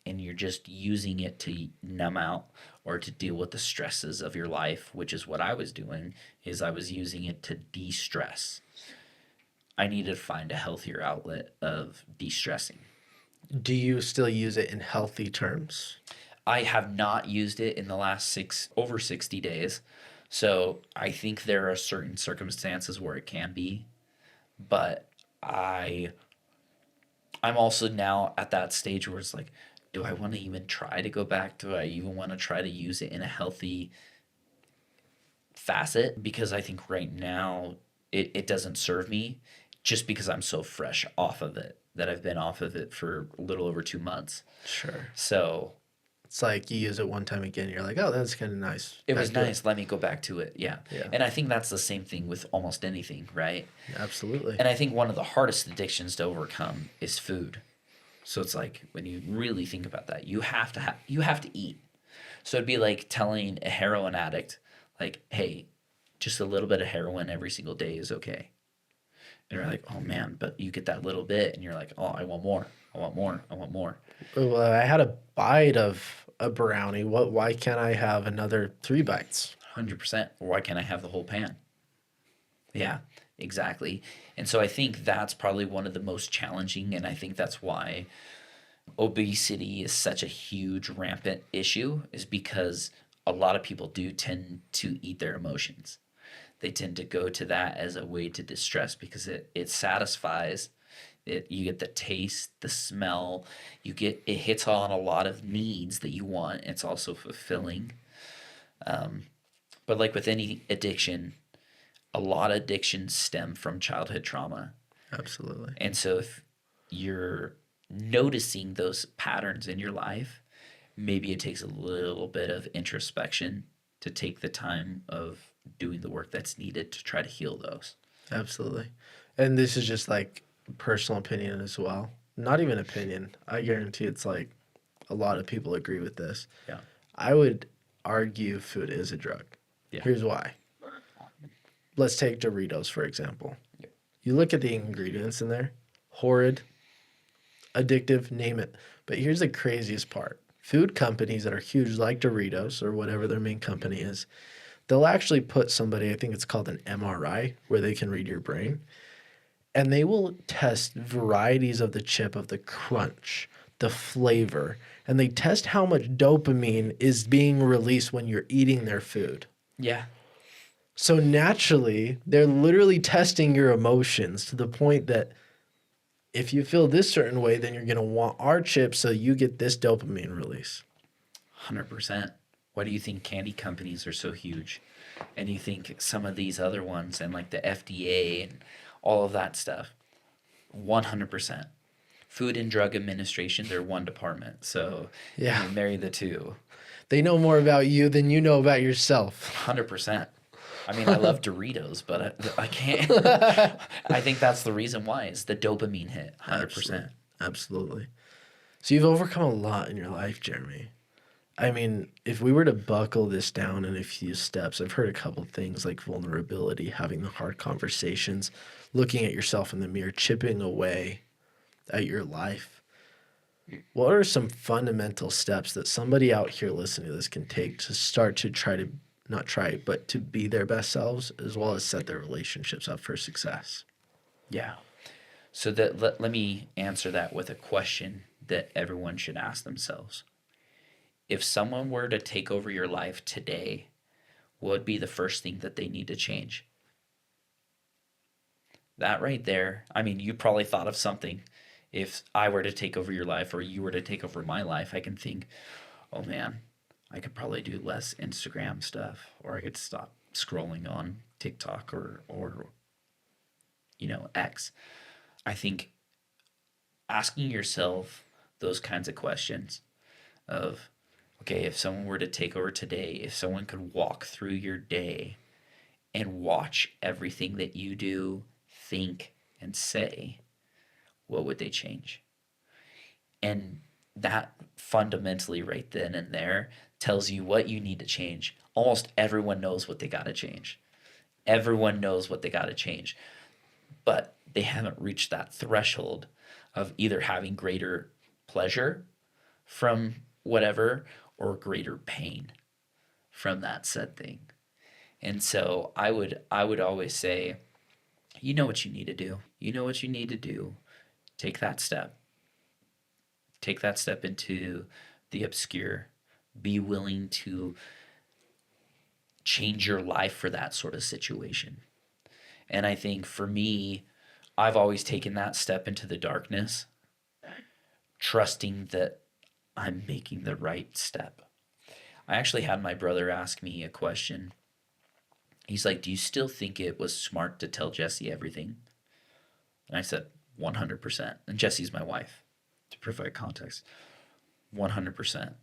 and you're just using it to numb out or to deal with the stresses of your life, which is what I was doing, is I was using it to de-stress. I needed to find a healthier outlet of de-stressing. Do you still use it in healthy terms? I have not used it in the last over 60 days. So I think there are certain circumstances where it can be, but I'm also now at that stage where it's like, do I want to even try to go back? Do I even want to try to use it in a healthy facet? Because I think right now it doesn't serve me, just because I'm so fresh off of it, that I've been off of it for a little over 2 months. Sure. So it's like you use it one time again, you're like, oh, that's kind of nice. It was nice. Let me go back to it. Yeah. And I think that's the same thing with almost anything, right? Absolutely. And I think one of the hardest addictions to overcome is food. So it's like, when you really think about that, you have to eat. So it'd be like telling a heroin addict, like, hey, just a little bit of heroin every single day is okay. And you're like, oh man, but you get that little bit and you're like, oh, I want more. I want more. I want more. Well, I had a bite of a brownie. Why can't I have another 3 bites? 100%. Or why can't I have the whole pan? Yeah, exactly. And so I think that's probably one of the most challenging. And I think that's why obesity is such a huge rampant issue, is because a lot of people do tend to eat their emotions. They tend to go to that as a way to distress because it satisfies it. You get the taste, the smell, it hits on a lot of needs that you want. It's also fulfilling. But like with any addiction, a lot of addictions stem from childhood trauma. Absolutely. And so if you're noticing those patterns in your life, maybe it takes a little bit of introspection to take the time of doing the work that's needed to try to heal those. Absolutely. And this is just like personal opinion as well. Not even opinion. I guarantee it's like a lot of people agree with this. Yeah. I would argue food is a drug. Yeah. Here's why. Let's take Doritos, for example. Yeah. You look at the ingredients in there, horrid, addictive, name it. But here's the craziest part. Food companies that are huge, like Doritos or whatever their main company is, they'll actually put somebody, I think it's called an MRI, where they can read your brain. And they will test varieties of the chip, of the crunch, the flavor, and they test how much dopamine is being released when you're eating their food. Yeah. So naturally, they're literally testing your emotions to the point that if you feel this certain way, then you're going to want our chip so you get this dopamine release. 100%. Why do you think candy companies are so huge? And you think some of these other ones and like the FDA and all of that stuff? 100%. Food and Drug Administration, they're one department. So Yeah. you marry the two. They know more about you than you know about yourself. 100%. I mean, I love Doritos, but I can't. I think that's the reason why, is the dopamine hit. 100%. Absolutely. So you've overcome a lot in your life, Jeremy. I mean, if we were to buckle this down in a few steps, I've heard a couple things like vulnerability, having the hard conversations, looking at yourself in the mirror, chipping away at your life. What are some fundamental steps that somebody out here listening to this can take to start to but to be their best selves, as well as set their relationships up for success? Yeah. So let me answer that with a question that everyone should ask themselves. If someone were to take over your life today, what would be the first thing that they need to change? That right there, I mean, you probably thought of something. If I were to take over your life or you were to take over my life, I can think, oh man, I could probably do less Instagram stuff, or I could stop scrolling on TikTok or X. I think asking yourself those kinds of questions of, okay, if someone were to take over today, if someone could walk through your day and watch everything that you do, think, and say, what would they change? And that fundamentally right then and there tells you what you need to change. Almost everyone knows what they got to change. Everyone knows what they got to change. But they haven't reached that threshold of either having greater pleasure from whatever or greater pain from that said thing. And so I would always say, you know what you need to do. You know what you need to do. Take that step. Take that step into the obscure. Be willing to change your life for that sort of situation. And I think for me, I've always taken that step into the darkness, trusting that I'm making the right step. I actually had my brother ask me a question. He's like, do you still think it was smart to tell Jessie everything? And I said, 100%. And Jessie's my wife, to provide context. 100%.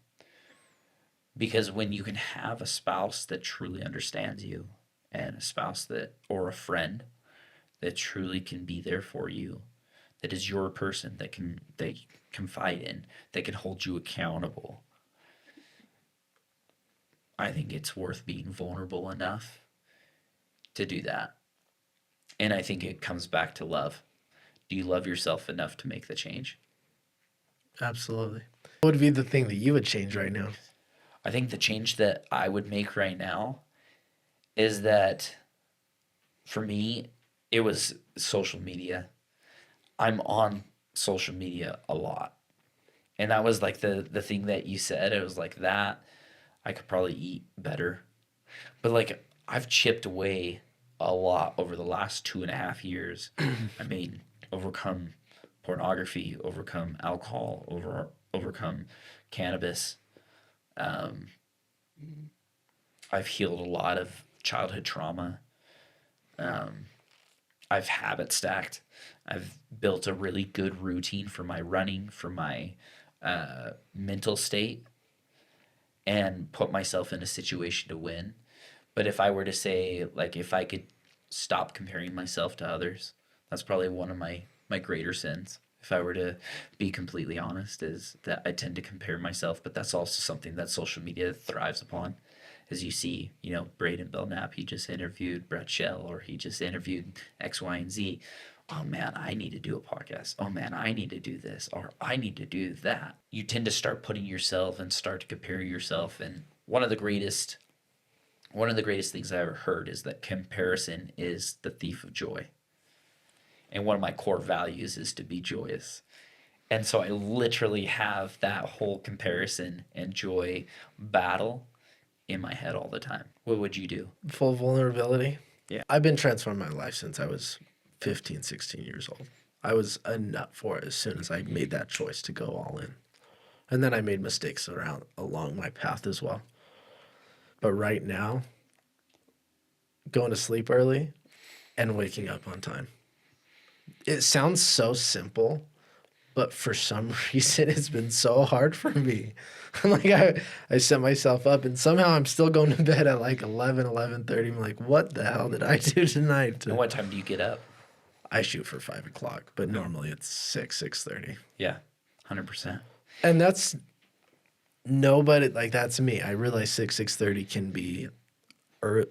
Because when you can have a spouse that truly understands you, and a spouse or a friend that truly can be there for you, that is your person that they confide in, that can hold you accountable, I think it's worth being vulnerable enough to do that. And I think it comes back to love. Do you love yourself enough to make the change? Absolutely. What would be the thing that you would change right now? I think the change that I would make right now is that for me, it was social media. I'm on social media a lot. And that was like the thing that you said. It was like that. I could probably eat better. But like I've chipped away a lot over the last 2.5 years. I mean, overcome pornography, overcome alcohol, overcome cannabis. Um, I've healed a lot of childhood trauma. I've habit stacked. I've built a really good routine for my running, for my mental state, and put myself in a situation to win. But if I were to say, like, if I could stop comparing myself to others, that's probably one of my greater sins. If I were to be completely honest, is that I tend to compare myself, but that's also something that social media thrives upon. As you see, Braiden Belnap, he just interviewed Brett Shell, or he just interviewed X, Y, and Z. Oh man, I need to do a podcast. Oh man, I need to do this, or I need to do that. You tend to start putting yourself and start to compare yourself. And one of the greatest things I ever heard is that comparison is the thief of joy. And one of my core values is to be joyous. And so I literally have that whole comparison and joy battle in my head all the time. What would you do? Full vulnerability. Yeah. I've been transforming my life since I was 15, 16 years old. I was a nut for it as soon as I made that choice to go all in. And then I made mistakes along my path as well. But right now, going to sleep early and waking up on time. It sounds so simple, but for some reason it's been so hard for me. Like I set myself up and somehow I'm still going to bed at like 11, 11:30. I'm like, what the hell did I do tonight? And what time do you get up? I shoot for 5 o'clock, but normally it's 6:30. Yeah, 100%. And that's nobody, like that's me. I realize 6:30 can be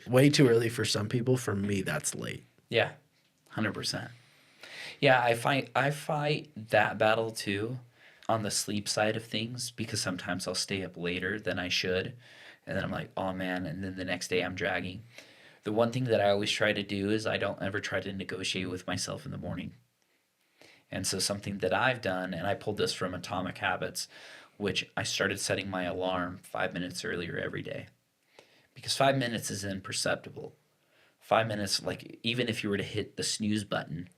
way too early for some people. For me, that's late. Yeah, 100%. Yeah, I fight that battle too on the sleep side of things, because sometimes I'll stay up later than I should. And then I'm like, oh man, and then the next day I'm dragging. The one thing that I always try to do is I don't ever try to negotiate with myself in the morning. And so something that I've done, and I pulled this from Atomic Habits, which I started setting my alarm 5 minutes earlier every day. Because 5 minutes is imperceptible. 5 minutes, like even if you were to hit the snooze button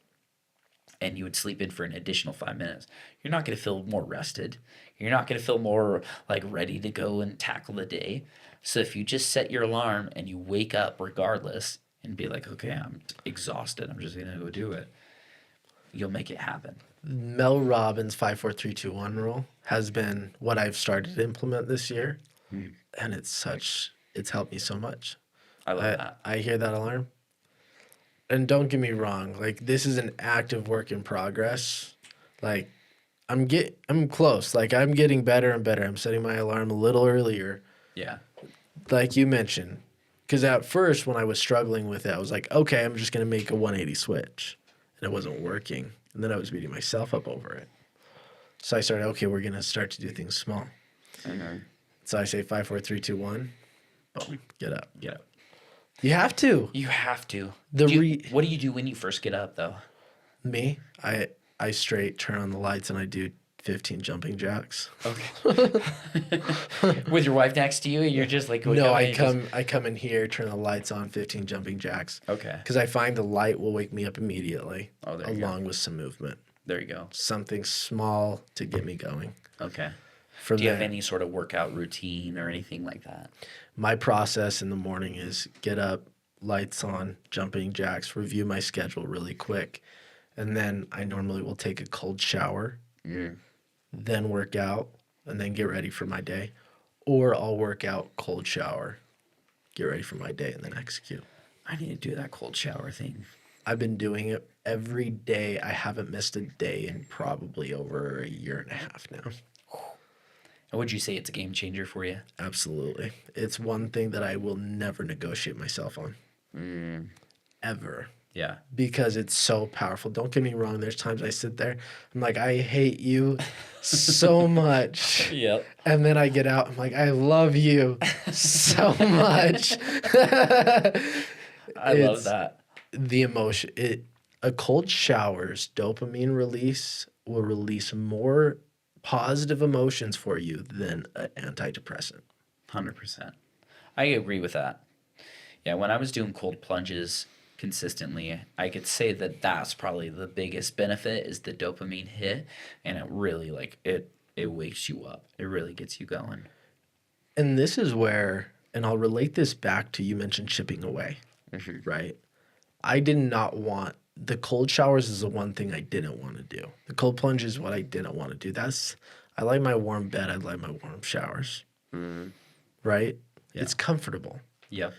and you would sleep in for an additional 5 minutes, you're not going to feel more rested. You're not going to feel more like ready to go and tackle the day. So if you just set your alarm and you wake up regardless and be like, okay, I'm exhausted, I'm just going to go do it, you'll make it happen. Mel Robbins' 5-4-3-2-1 rule has been what I've started to implement this year. And it's helped me so much. I love that. I hear that alarm. And don't get me wrong, like this is an active work in progress. Like I'm close. Like I'm getting better and better. I'm setting my alarm a little earlier. Yeah. Like you mentioned. Because at first when I was struggling with it, I was like, okay, I'm just going to make a 180 switch. And it wasn't working. And then I was beating myself up over it. So I started, okay, we're going to start to do things small. So I say 5-4-3-2-1. Boom, get up. Get up. You have to. You have to. What do you do when you first get up, though? Me, I straight turn on the lights and I do 15 jumping jacks. Okay. With your wife next to you, you're just like... No, I come in here, turn the lights on, 15 jumping jacks. Okay. Because I find the light will wake me up immediately. Oh, there you go. Along with some movement. There you go. Something small to get me going. Okay. From Do you there, have any sort of workout routine or anything like that? my process in the morning is get up, lights on, jumping jacks, review my schedule really quick. And then I normally will take a cold shower, then work out, and then get ready for my day. Or I'll work out, cold shower, get ready for my day, and then execute. I need to do that cold shower thing. I've been doing it every day. I haven't missed a day in probably over a year and a half now. And would you say it's a game changer for you? Absolutely. It's one thing that I will never negotiate myself on. ever Yeah. because it's so powerful. Don't get me wrong. There's times I sit there, I'm like, I hate you so much. Yep. And then I get out, I'm like, I love you so much. I love that. The emotion. A cold shower's dopamine release will release more positive emotions for you than an antidepressant. 100%. I agree with that. Yeah, when I was doing cold plunges consistently, I could say that that's probably the biggest benefit is the dopamine hit, and it really it wakes you up. It really gets you going. And this is where, and I'll relate this back to you mentioned chipping away, right? I did not want the cold showers is the one thing I didn't want to do. The cold plunge is what I didn't want to do. I like my warm bed. I like my warm showers, right? Yeah. It's comfortable. Yep.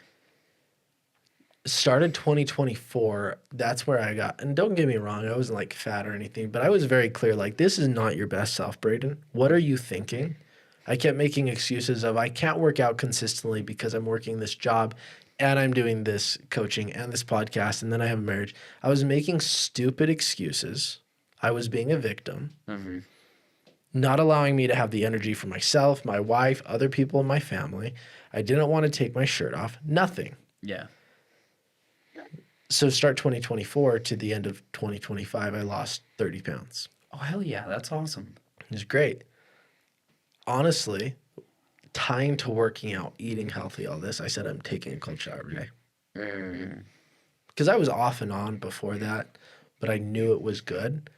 Started 2024, that's where I got, and don't get me wrong, I wasn't like fat or anything, but I was very clear, like, this is not your best self, Braiden. What are you thinking? I kept making excuses of I can't work out consistently because I'm working this job and I'm doing this coaching and this podcast and then I have a marriage. I was making stupid excuses. I was being a victim, not allowing me to have the energy for myself, my wife, other people in my family. I didn't want to take my shirt off, nothing. Yeah. So start 2024 to the end of 2025, I lost 30 pounds. Oh, hell yeah. That's awesome. It was great. Honestly, tying to working out, eating healthy, all this, I said I'm taking a cold shower every day. Because I was off and on before that, but I knew it was good.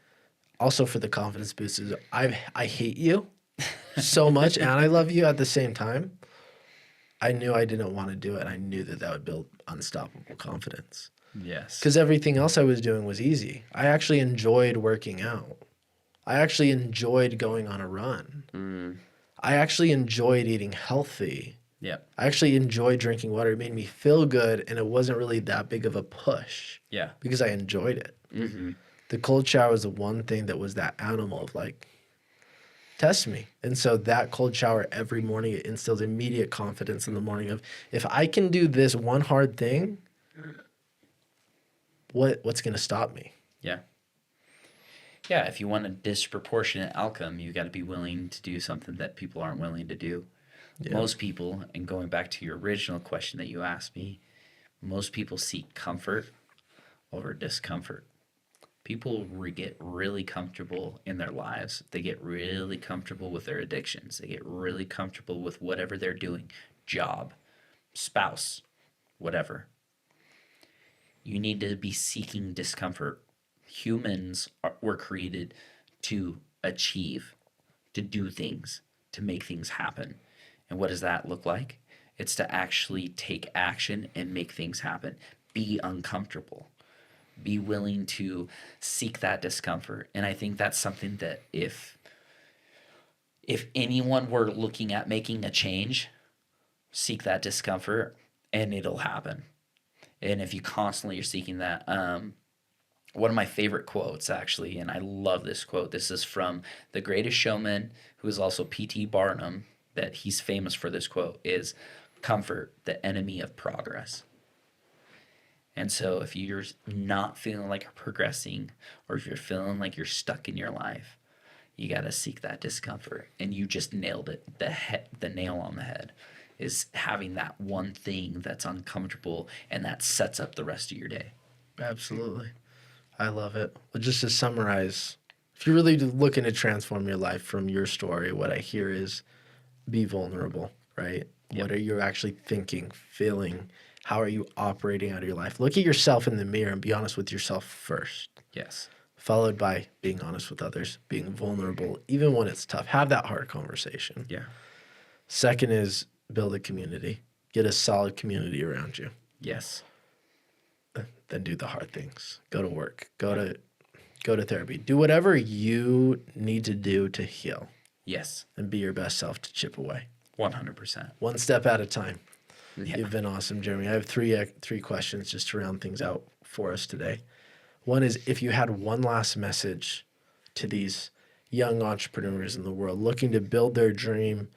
Also for the confidence boosters, I hate you so much and I love you at the same time. I knew I didn't want to do it. I knew that would build unstoppable confidence. Yes. Because everything else I was doing was easy. I actually enjoyed working out. I actually enjoyed going on a run. I actually enjoyed eating healthy. Yeah. I actually enjoyed drinking water. It made me feel good, and it wasn't really that big of a push. Yeah. Because I enjoyed it. The cold shower was the one thing that was that animal of like, test me. And so that cold shower every morning, it instills immediate confidence in the morning of, if I can do this one hard thing, what's going to stop me? Yeah. Yeah, if you want a disproportionate outcome, you got to be willing to do something that people aren't willing to do. Yeah. Most people, and going back to your original question that you asked me, most people seek comfort over discomfort. People get really comfortable in their lives. They get really comfortable with their addictions. They get really comfortable with whatever they're doing, job, spouse, whatever. You need to be seeking discomfort. Humans were created to achieve, to do things, to make things happen. And what does that look like? It's to actually take action and make things happen. Be uncomfortable. Be willing to seek that discomfort. And I think that's something that if anyone were looking at making a change, seek that discomfort and it'll happen. And if you constantly are seeking that, one of my favorite quotes, actually, and I love this quote. This is from The Greatest Showman, who is also P.T. Barnum, that he's famous for this quote, is comfort, the enemy of progress. And so if you're not feeling like you're progressing, or if you're feeling like you're stuck in your life, you got to seek that discomfort. And you just nailed it. The nail on the head is having that one thing that's uncomfortable and that sets up the rest of your day. Absolutely. I love it. Well, just to summarize, if you're really looking to transform your life from your story, what I hear is be vulnerable, right? Yep. What are you actually thinking, feeling? How are you operating out of your life? Look at yourself in the mirror and be honest with yourself first. Yes. Followed by being honest with others, being vulnerable, even when it's tough. Have that hard conversation. Yeah. Second is build a community. Get a solid community around you. Yes. Then do the hard things. Go to work. Go to therapy. Do whatever you need to do to heal. Yes. And be your best self to chip away. 100%. One step at a time. Yeah. You've been awesome, Jeremy. I have three questions just to round things out for us today. One is, if you had one last message to these young entrepreneurs in the world looking to build their dream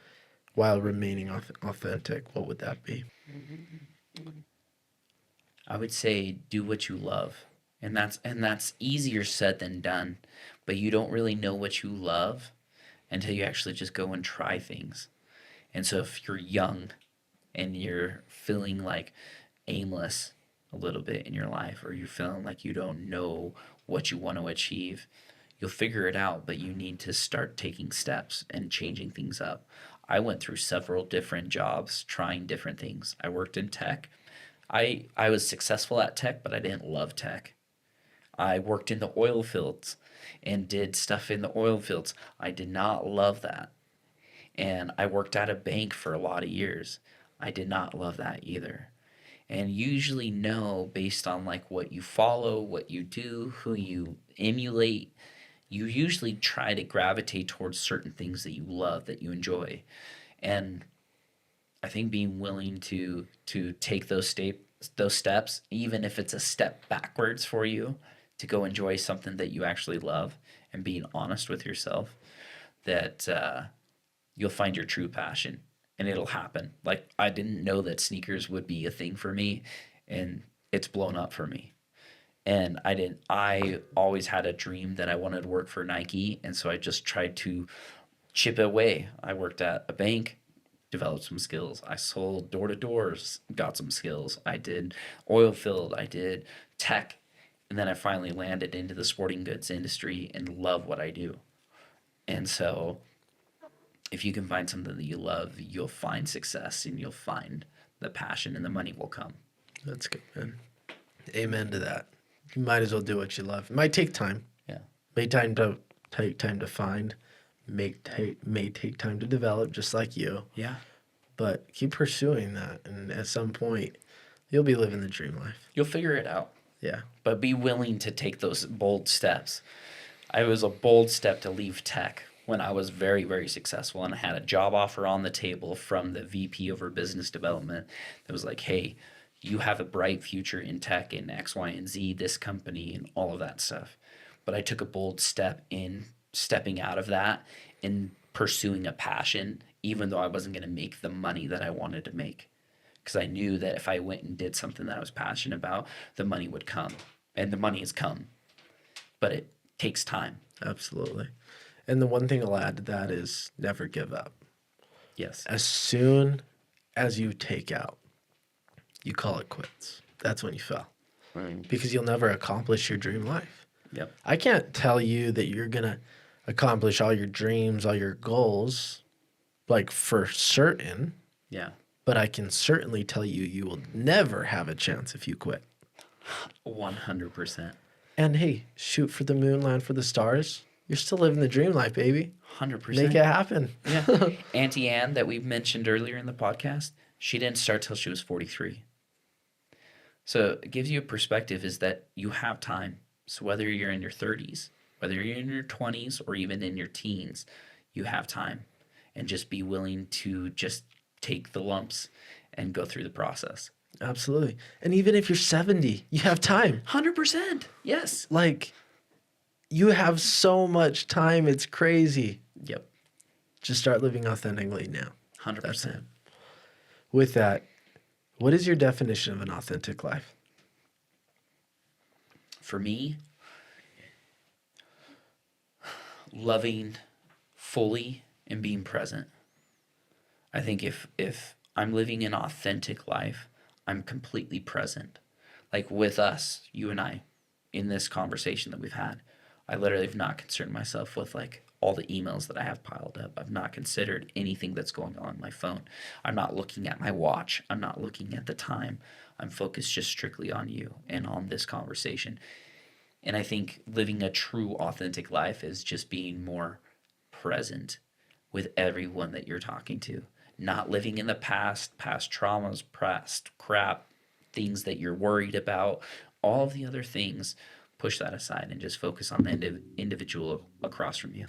while remaining authentic, what would that be? I would say do what you love. And that's easier said than done, but you don't really know what you love until you actually just go and try things. And so if you're young and you're feeling like aimless a little bit in your life, or you're feeling like you don't know what you want to achieve, you'll figure it out, but you need to start taking steps and changing things up. I went through several different jobs, trying different things. I worked in tech. I was successful at tech, but I didn't love tech. I worked in the oil fields and did stuff in the oil fields. I did not love that. And I worked at a bank for a lot of years. I did not love that either. And you usually know based on like what you follow, what you do, who you emulate, you usually try to gravitate towards certain things that you love, that you enjoy. And I think being willing to take those steps, even if it's a step backwards for you, to go enjoy something that you actually love, and being honest with yourself that you'll find your true passion and it'll happen. Like I didn't know that sneakers would be a thing for me, and it's blown up for me. And I always had a dream that I wanted to work for Nike, and so I just tried to chip away. I worked at a bank, developed some skills. I sold door to doors, got some skills. I did oil field, I did tech, and then I finally landed into the sporting goods industry and love what I do. And so if you can find something that you love, you'll find success and you'll find the passion, and the money will come. That's good, man. Amen to that. You might as well do what you love. It might take time. Yeah. Take time to find. May take time to develop, just like you. Yeah. But keep pursuing that, and at some point, you'll be living the dream life. You'll figure it out. Yeah. But be willing to take those bold steps. I was a bold step to leave tech when I was very, very successful, and I had a job offer on the table from the VP over business development that was like, hey, you have a bright future in tech in X, Y, and Z, this company, and all of that stuff. But I took a bold step in stepping out of that and pursuing a passion, even though I wasn't going to make the money that I wanted to make. Because I knew that if I went and did something that I was passionate about, the money would come. And the money has come. But it takes time. Absolutely. And the one thing I'll add to that is never give up. Yes. As soon as you take out, you call it quits. That's when you fail. Right. Because you'll never accomplish your dream life. Yep. I can't tell you that you're going to accomplish all your dreams, all your goals, like for certain. Yeah. But I can certainly tell you, you will never have a chance if you quit. 100%. And hey, shoot for the moon, land for the stars. You're still living the dream life, baby. 100%. Make it happen. Yeah. Auntie Anne, that we mentioned earlier in the podcast, she didn't start till she was 43. So it gives you a perspective is that you have time. So whether you're in your 30s, whether you're in your 20s, or even in your teens, you have time. And just be willing to just take the lumps and go through the process. Absolutely. And even if you're 70, you have time. 100%. Yes. Like, you have so much time. It's crazy. Yep. Just start living authentically now. 100%. That's it. With that, what is your definition of an authentic life? For me, loving fully and being present. I think if I'm living an authentic life, I'm completely present. Like with us, you and I, in this conversation that we've had, I literally have not concerned myself with like all the emails that I have piled up. I've not considered anything that's going on my phone. I'm not looking at my watch. I'm not looking at the time. I'm focused just strictly on you and on this conversation. And I think living a true authentic life is just being more present with everyone that you're talking to. Not living in the past traumas, past crap, things that you're worried about, all of the other things. Push that aside and just focus on the individual across from you.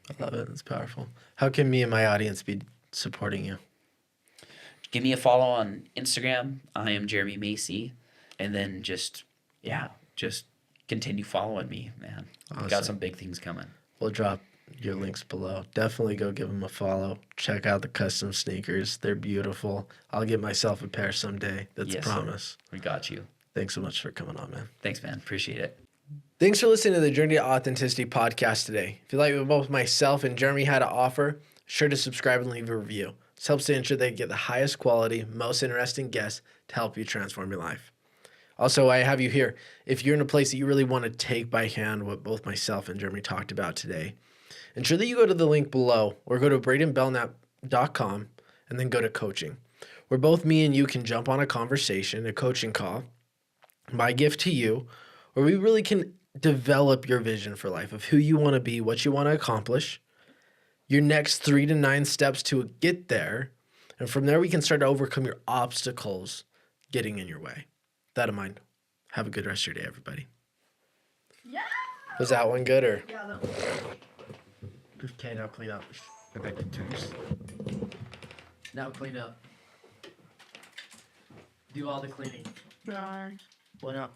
I love it. It's powerful. How can me and my audience be supporting you? Give me a follow on Instagram. I am Jeremy Macy. And then just continue following me, man. Awesome. Got some big things coming. We'll drop your links below. Definitely go give them a follow. Check out the custom sneakers. They're beautiful. I'll get myself a pair someday. That's a promise. We got you. Thanks so much for coming on, man. Thanks, man. Appreciate it. Thanks for listening to the Journey to Authenticity podcast today. If you like what both myself and Jeremy had to offer, sure to subscribe and leave a review. This helps to ensure that you get the highest quality, most interesting guests to help you transform your life. Also, I have you here. If you're in a place that you really want to take by hand what both myself and Jeremy talked about today, ensure that you go to the link below or go to braidenbelnap.com and then go to coaching, where both me and you can jump on a conversation, a coaching call, my gift to you, where we really can develop your vision for life of who you want to be, what you want to accomplish, your next 3 to 9 steps to get there. And from there, we can start to overcome your obstacles getting in your way. That in mind, have a good rest of your day, everybody. Yeah. Was that one good or? Yeah, that was Okay, now clean up. Go back to twos. Now clean up. Do all the cleaning. good. What up?